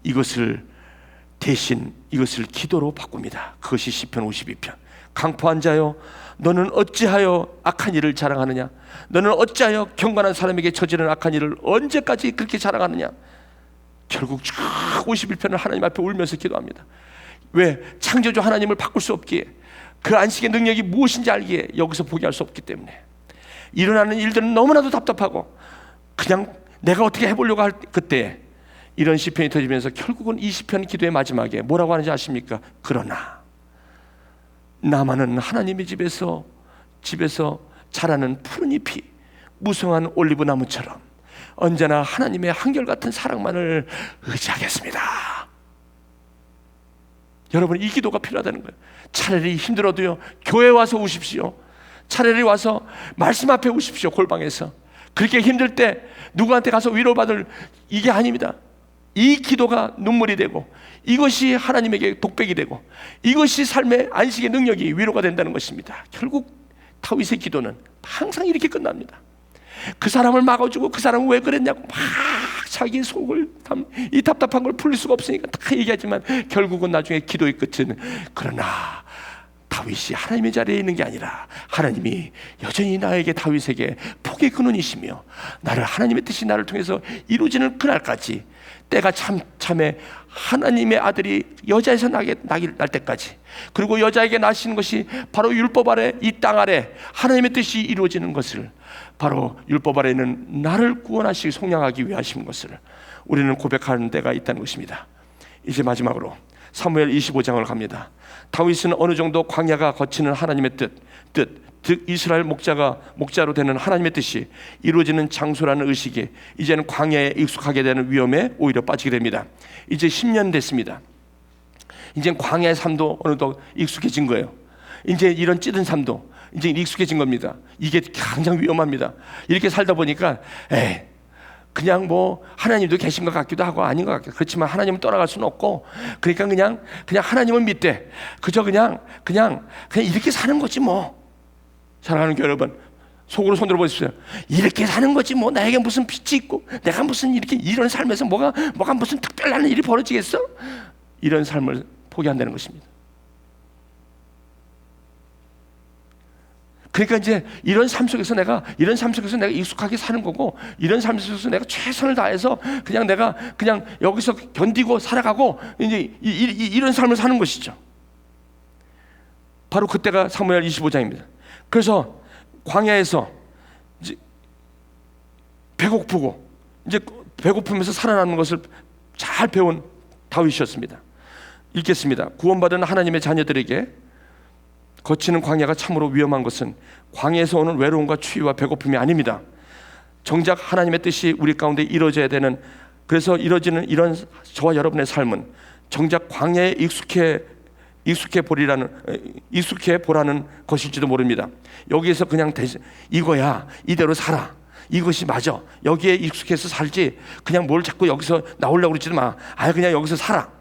이것을 대신 이것을 기도로 바꿉니다. 그것이 시편 52편. 강포한 자여, 너는 어찌하여 악한 일을 자랑하느냐? 너는 어찌하여 경건한 사람에게 저지른 악한 일을 언제까지 그렇게 자랑하느냐? 결국 쭉 51편을 하나님 앞에 울면서 기도합니다. 왜? 창조주 하나님을 바꿀 수 없기에, 그 안식의 능력이 무엇인지 알기에 여기서 포기할 수 없기 때문에 일어나는 일들은 너무나도 답답하고 그냥 내가 어떻게 해보려고 할 그때 이런 시편이 터지면서 결국은 이 시편 기도의 마지막에 뭐라고 하는지 아십니까? 그러나 나만은 하나님의 집에서 자라는 푸른 잎이 무성한 올리브 나무처럼 언제나 하나님의 한결같은 사랑만을 의지하겠습니다. 여러분, 이 기도가 필요하다는 거예요. 차라리 힘들어도요, 교회 와서 우십시오. 차라리 와서 말씀 앞에 우십시오. 골방에서. 그렇게 힘들 때 누구한테 가서 위로받을 이게 아닙니다. 이 기도가 눈물이 되고 이것이 하나님에게 독백이 되고 이것이 삶의 안식의 능력이 위로가 된다는 것입니다. 결국 다윗의 기도는 항상 이렇게 끝납니다. 그 사람을 막아주고 그 사람은 왜 그랬냐고 막 자기 속을 이 답답한 걸 풀릴 수가 없으니까 다 얘기하지만 결국은 나중에 기도의 끝은 그러나 다윗이 하나님의 자리에 있는 게 아니라 하나님이 여전히 나에게 다윗에게 복의 근원이시며 나를 하나님의 뜻이 나를 통해서 이루어지는 그날까지 때가 참에 하나님의 아들이 여자에서 날 때까지, 그리고 여자에게 나시는 것이 바로 율법 아래 이 땅 아래 하나님의 뜻이 이루어지는 것을, 바로 율법 아래는 나를 구원하시기 속량하기 위하신 것을 우리는 고백하는 때가 있다는 것입니다. 이제 마지막으로 사무엘 25장을 갑니다. 다윗은 어느 정도 광야가 거치는 하나님의 뜻, 즉 이스라엘 목자로 되는 하나님의 뜻이 이루어지는 장소라는 의식이 이제는 광야에 익숙하게 되는 위험에 오히려 빠지게 됩니다. 이제 10년 됐습니다. 이제 광야의 삶도 어느 정도 익숙해진 거예요. 이제 이런 찌든 삶도 이제 익숙해진 겁니다. 이게 가장 위험합니다. 이렇게 살다 보니까 그냥 뭐 하나님도 계신 것 같기도 하고 아닌 것 같기도, 그렇지만 하나님은 떠나갈 수는 없고, 그러니까 그냥 하나님을 믿되 그저 그냥 이렇게 사는 거지 뭐. 사랑하는 교회 여러분, 속으로 손들어 보십시오. 이렇게 사는 거지 뭐. 나에게 무슨 빚이 있고 내가 무슨 이렇게 이런 삶에서 뭐가 무슨 특별한 일이 벌어지겠어? 이런 삶을 포기한다는 것입니다. 그러니까 이제 이런 삶 속에서 내가 익숙하게 사는 거고, 이런 삶 속에서 내가 최선을 다해서 내가 여기서 견디고 살아가고 이제 이런 삶을 사는 것이죠. 바로 그때가 사무엘 25장입니다. 그래서 광야에서 이제 배고프고 이제 배고프면서 살아남는 것을 잘 배운 다윗이었습니다. 읽겠습니다. 구원받은 하나님의 자녀들에게 거치는 광야가 참으로 위험한 것은 광야에서 오는 외로움과 추위와 배고픔이 아닙니다. 정작 하나님의 뜻이 우리 가운데 이루어져야 되는, 그래서 이루어지는 이런 저와 여러분의 삶은 정작 광야에 익숙해 보라는 것일지도 모릅니다. 여기에서 그냥 이거야, 이대로 살아, 이것이 맞아, 여기에 익숙해서 살지 그냥 뭘 자꾸 여기서 나오려고 그러지도 마. 그냥 여기서 살아.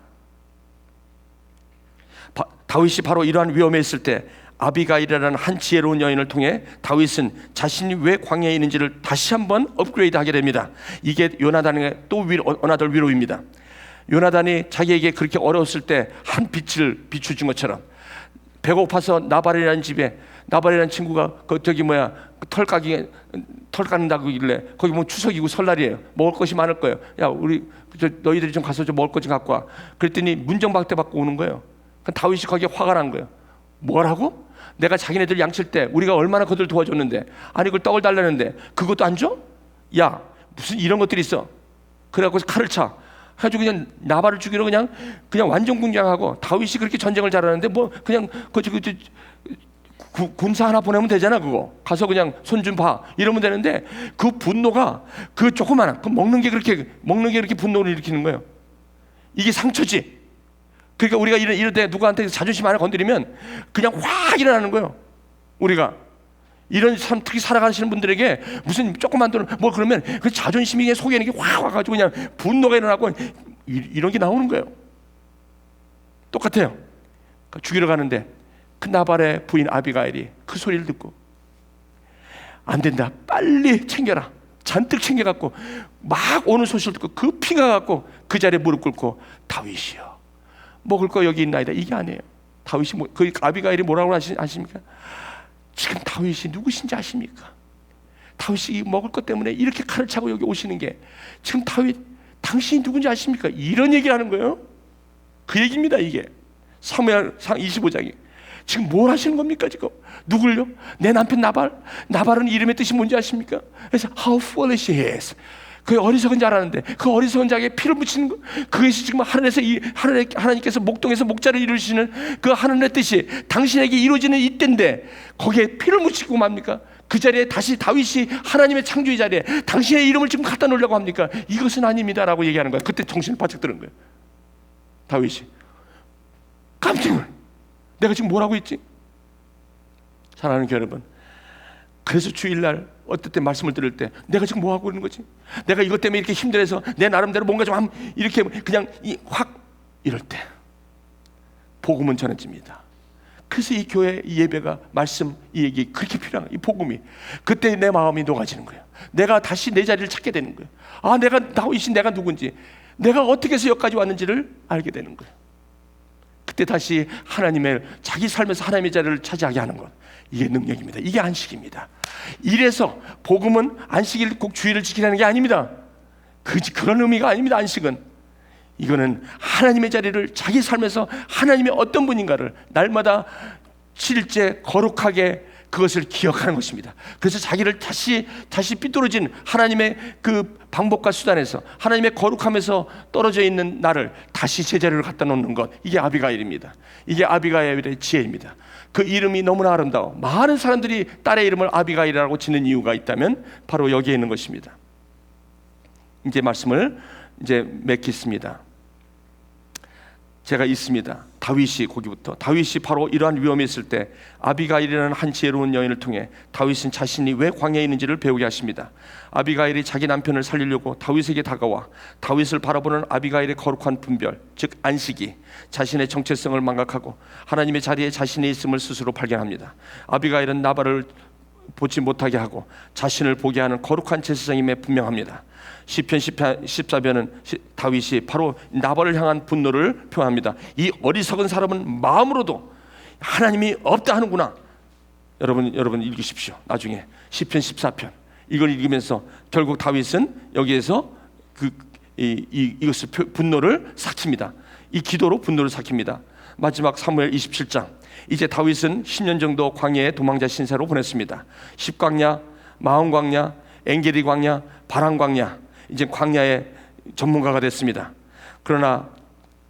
다윗이 바로 이러한 위험에 있을 때 아비가일이라는 한 지혜로운 여인을 통해 다윗은 자신이 왜 광야에 있는지를 다시 한번 업그레이드하게 됩니다. 이게 요나단의 또 어나더 위로입니다. 요나단이 자기에게 그렇게 어려웠을 때 한 빛을 비춰준 것처럼, 배고파서 나발이라는 친구가 털 깎는다고 길래, 거기 뭐 추석이고 설날이에요. 먹을 것이 많을 거예요. 야, 너희들이 좀 가서 좀 먹을 것 좀 갖고 와. 그랬더니 문정박대 받고 오는 거예요. 다윗이 거기에 화가 난 거예요. 뭐라고? 내가 자기네들 양칠 때 우리가 얼마나 그들 도와줬는데, 아니 그걸 떡을 달라는데 그것도 안 줘? 야, 무슨 이런 것들이 있어. 그래갖고 칼을 차. 해가지고 그냥 나발을 죽이러 그냥 완전 군장하고, 다윗이 그렇게 전쟁을 잘하는데 뭐 그냥 군사 하나 보내면 되잖아. 그거 가서 그냥 손 좀 봐 이러면 되는데, 그 분노가 그 조그마한 먹는 게 그렇게 분노를 일으키는 거예요. 이게 상처지. 그러니까 우리가 이럴 때 누구한테 자존심 하나 건드리면 그냥 확 일어나는 거예요. 우리가 이런 삶, 특히 살아가시는 분들에게 무슨 조그만 돈 뭐 그러면 그 자존심이 속에 있는 게 확 와가지고 그냥 분노가 일어나고 이런 게 나오는 거예요. 똑같아요. 죽이러 가는데 그 나발의 부인 아비가일이 그 소리를 듣고, 안 된다, 빨리 챙겨라. 잔뜩 챙겨갖고 막 오는 소식을 듣고 급히 가갖고 그 자리에 무릎 꿇고 다윗이여 먹을 거 여기 있나이다. 이게 아니에요. 다윗이 그 아비가일이 뭐라고 아십니까? 지금 다윗이 누구신지 아십니까? 다윗이 먹을 것 때문에 이렇게 칼을 차고 여기 오시는 게 지금 다윗 당신이 누군지 아십니까? 이런 얘기를 하는 거예요. 그 얘기입니다. 이게 사무엘상 25장이 지금 뭘 하시는 겁니까? 지금 누굴요? 내 남편 나발은 이름의 뜻이 뭔지 아십니까? 그래서 how foolish he is. 그 어리석은 자라는데 그 어리석은 자에게 피를 묻히는 거, 그것이 지금 하나님께서 목동에서 목자를 이루시는 그 하늘의 뜻이 당신에게 이루어지는 이때인데 거기에 피를 묻히고 맙니까? 그 자리에 다시 다윗이 하나님의 창조의 자리에 당신의 이름을 지금 갖다 놓으려고 합니까? 이것은 아닙니다라고 얘기하는 거예요. 그때 정신을 바짝 드는 거예요. 다윗이 깜짝을, 내가 지금 뭐라고 했지? 사랑하는 교회 여러분, 그래서 주일날 어떨 때 말씀을 들을 때 내가 지금 뭐 하고 있는 거지? 내가 이것 때문에 이렇게 힘들어서 내 나름대로 뭔가 좀 이렇게 그냥 확 이럴 때 복음은 전해집니다. 그래서 이 교회 이 예배가 말씀 이 얘기 그렇게 필요한 거예요. 이 복음이 그때 내 마음이 녹아지는 거예요. 내가 다시 내 자리를 찾게 되는 거예요. 아, 내가 다윗이 내가 누군지, 내가 어떻게 해서 여기까지 왔는지를 알게 되는 거예요. 그때 다시 하나님의 자기 삶에서 하나님의 자리를 차지하게 하는 것, 이게 능력입니다. 이게 안식입니다. 이래서 복음은 안식일 꼭 주일을 지키라는 게 아닙니다. 그런 의미가 아닙니다. 안식은 이거는 하나님의 자리를 자기 삶에서 하나님의 어떤 분인가를 날마다 실제 거룩하게 그것을 기억하는 것입니다. 그래서 자기를 다시 삐뚤어진 하나님의 그 방법과 수단에서 하나님의 거룩함에서 떨어져 있는 나를 다시 제자리로 갖다 놓는 것, 이게 아비가일입니다. 이게 아비가일의 지혜입니다. 그 이름이 너무나 아름다워 많은 사람들이 딸의 이름을 아비가일이라고 짓는 이유가 있다면 바로 여기에 있는 것입니다. 이제 말씀을 맺겠습니다. 제가 있습니다. 다윗이 거기부터 다윗이 바로 이러한 위험에 있을 때 아비가일이라는 한 지혜로운 여인을 통해 다윗은 자신이 왜 광야에 있는지를 배우게 하십니다. 아비가일이 자기 남편을 살리려고 다윗에게 다가와 다윗을 바라보는 아비가일의 거룩한 분별, 즉 안식이 자신의 정체성을 망각하고 하나님의 자리에 자신이 있음을 스스로 발견합니다. 아비가일은 나발을 보지 못하게 하고 자신을 보게 하는 거룩한 제사장임에 분명합니다. 시편 14편은 다윗이 바로 나발을 향한 분노를 표합니다. 이 어리석은 사람은 마음으로도 하나님이 없다 하는구나. 여러분 읽으십시오. 나중에 시편 14편 이걸 읽으면서 결국 다윗은 여기에서 이것을 분노를 삭힙니다. 이 기도로 분노를 삭힙니다. 마지막 사무엘 27장, 이제 다윗은 10년 정도 광야에 도망자 신세로 보냈습니다. 10광야, 마흔광야, 엔게디 광야, 바란 광야, 이제 광야의 전문가가 됐습니다. 그러나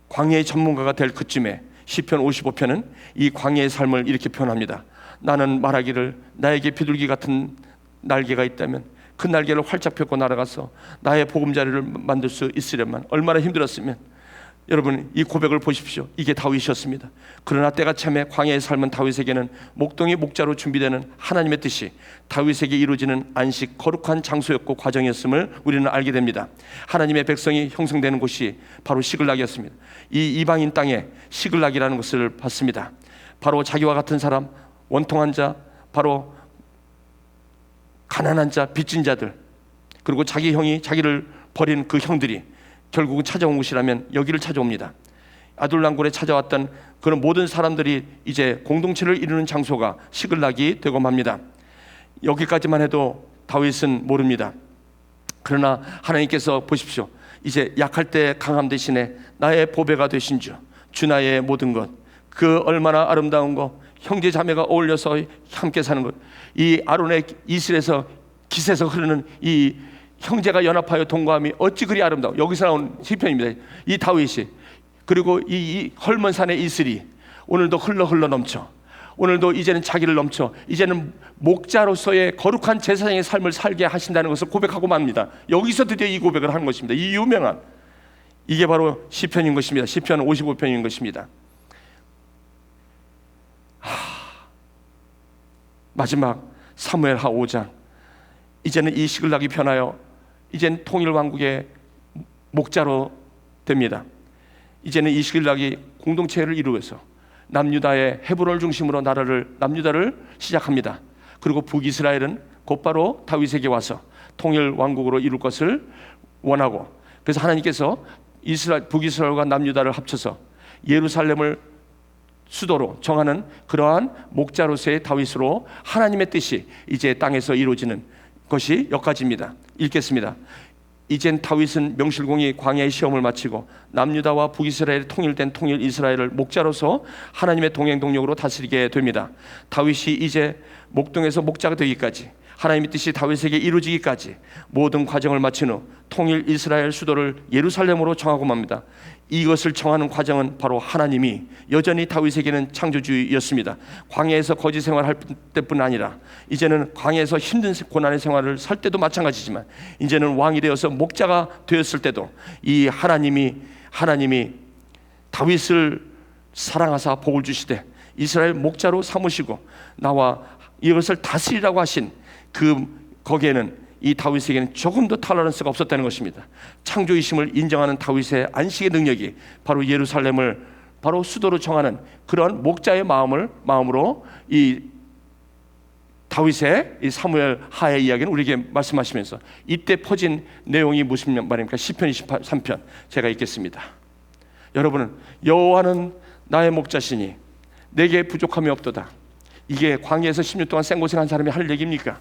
광야의 전문가가 될 그쯤에 시편 55편은 이 광야의 삶을 이렇게 표현합니다. 나는 말하기를 나에게 비둘기 같은 날개가 있다면 그 날개를 활짝 펴고 날아가서 나의 보금자리를 만들 수 있으려면 얼마나 힘들었으면. 여러분, 이 고백을 보십시오. 이게 다윗이었습니다. 그러나 때가 참에 광야의 삶은 다윗에게는 목동이 목자로 준비되는 하나님의 뜻이 다윗에게 이루어지는 안식, 거룩한 장소였고 과정이었음을 우리는 알게 됩니다. 하나님의 백성이 형성되는 곳이 바로 시글락이었습니다. 이 이방인 땅에 시글락이라는 것을 봤습니다. 바로 자기와 같은 사람, 원통한 자, 바로 가난한 자, 빚진 자들, 그리고 자기 형이 자기를 버린 그 형들이 결국은 찾아온 곳이라면 여기를 찾아옵니다. 아둘람굴에 찾아왔던 그런 모든 사람들이 이제 공동체를 이루는 장소가 시글락이 되고 맙니다. 여기까지만 해도 다윗은 모릅니다. 그러나 하나님께서 보십시오. 이제 약할 때 강함 대신에 나의 보배가 되신 주 나의 모든 것, 그 얼마나 아름다운 것, 형제 자매가 어울려서 함께 사는 것, 이 아론의 이슬에서 깃에서 흐르는 이 형제가 연합하여 동거함이 어찌 그리 아름다워. 여기서 나온 시편입니다. 이 다윗이, 그리고 이 헐몬산의 이슬이 오늘도 흘러 넘쳐, 오늘도 이제는 자기를 넘쳐 이제는 목자로서의 거룩한 제사장의 삶을 살게 하신다는 것을 고백하고 맙니다. 여기서 드디어 이 고백을 하는 것입니다. 이 유명한, 이게 바로 시편인 것입니다. 시편 55편인 것입니다. 마지막 사무엘하 5장, 이제는 이 시글락이 변하여 이제는 통일왕국의 목자로 됩니다. 이제는 이 시글락이 공동체를 이루어서 남유다의 헤브론을 중심으로 남유다를 시작합니다. 그리고 북이스라엘은 곧바로 다윗에게 와서 통일 왕국으로 이룰 것을 원하고, 그래서 하나님께서 북이스라엘과 남유다를 합쳐서 예루살렘을 수도로 정하는 그러한 목자로서의 다윗으로 하나님의 뜻이 이제 땅에서 이루어지는 것이 여기까지입니다. 읽겠습니다. 이젠 다윗은 명실공히 광야의 시험을 마치고 남유다와 북이스라엘이 통일된 통일 이스라엘을 목자로서 하나님의 동행 동력으로 다스리게 됩니다. 다윗이 이제 목동에서 목자가 되기까지, 하나님의 뜻이 다윗에게 이루어지기까지 모든 과정을 마친 후 통일 이스라엘 수도를 예루살렘으로 정하고 맙니다. 이것을 정하는 과정은 바로 하나님이 여전히 다윗에게는 창조주였습니다. 광야에서 거지 생활할 때뿐 아니라 이제는 광야에서 힘든 고난의 생활을 살 때도 마찬가지지만, 이제는 왕이 되어서 목자가 되었을 때도 이 하나님이 다윗을 사랑하사 복을 주시되 이스라엘 목자로 삼으시고 나와 이것을 다스리라고 하신 거기에는 이 다윗에게는 조금도 탈러런스가 없었다는 것입니다. 창조이심을 인정하는 다윗의 안식의 능력이 바로 예루살렘을 바로 수도로 정하는 그런 목자의 마음으로 이 다윗의 이 사무엘 하의 이야기는 우리에게 말씀하시면서, 이때 퍼진 내용이 무슨 말입니까? 시편 23편 제가 읽겠습니다. 여러분은 여호와는 나의 목자시니 내게 부족함이 없도다. 이게 광야에서 10년 동안 생고생한 사람이 할 얘기입니까?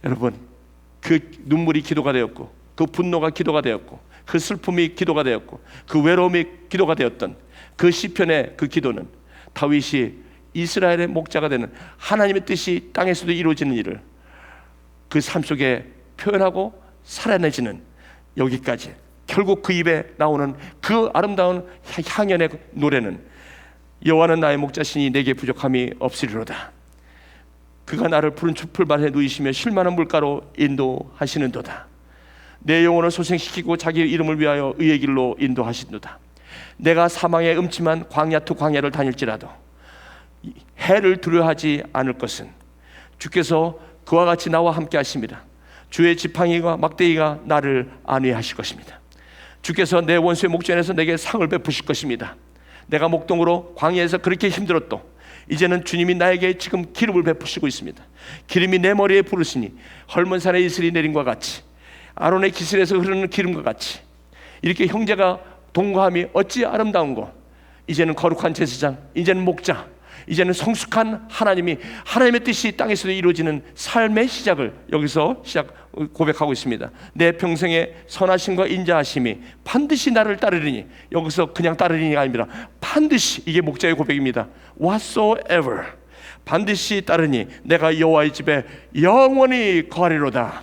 여러분, 그 눈물이 기도가 되었고, 그 분노가 기도가 되었고, 그 슬픔이 기도가 되었고, 그 외로움이 기도가 되었던 그 시편의 그 기도는 다윗이 이스라엘의 목자가 되는 하나님의 뜻이 땅에서도 이루어지는 일을 그 삶 속에 표현하고 살아내지는 여기까지, 결국 그 입에 나오는 그 아름다운 향연의 노래는 여호와는 나의 목자시니 내게 부족함이 없으리로다. 그가 나를 푸른 풀밭에 누이시며 쉴만한 물가로 인도하시는도다. 내 영혼을 소생시키고 자기 이름을 위하여 의의 길로 인도하시는도다. 내가 사망의 음침한 광야 투 광야를 다닐지라도 해를 두려워하지 않을 것은 주께서 그와 같이 나와 함께 하십니다. 주의 지팡이와 막대기가 나를 안위하실 것입니다. 주께서 내 원수의 목전에서 내게 상을 베푸실 것입니다. 내가 목동으로 광야에서 그렇게 힘들었도 이제는 주님이 나에게 지금 기름을 베푸시고 있습니다. 기름이 내 머리에 부르시니 헐몬산의 이슬이 내림과 같이, 아론의 기슬에서 흐르는 기름과 같이, 이렇게 형제가 동거함이 어찌 아름다운고. 이제는 거룩한 제사장, 이제는 목자, 이제는 성숙한 하나님의 뜻이 땅에서도 이루어지는 삶의 시작을 여기서 고백하고 있습니다. 내 평생의 선하심과 인자하심이 반드시 나를 따르리니, 여기서 그냥 따르리니가 아닙니다. 반드시, 이게 목자의 고백입니다. Whatsoever, 반드시 따르니 내가 여호와의 집에 영원히 거하리로다.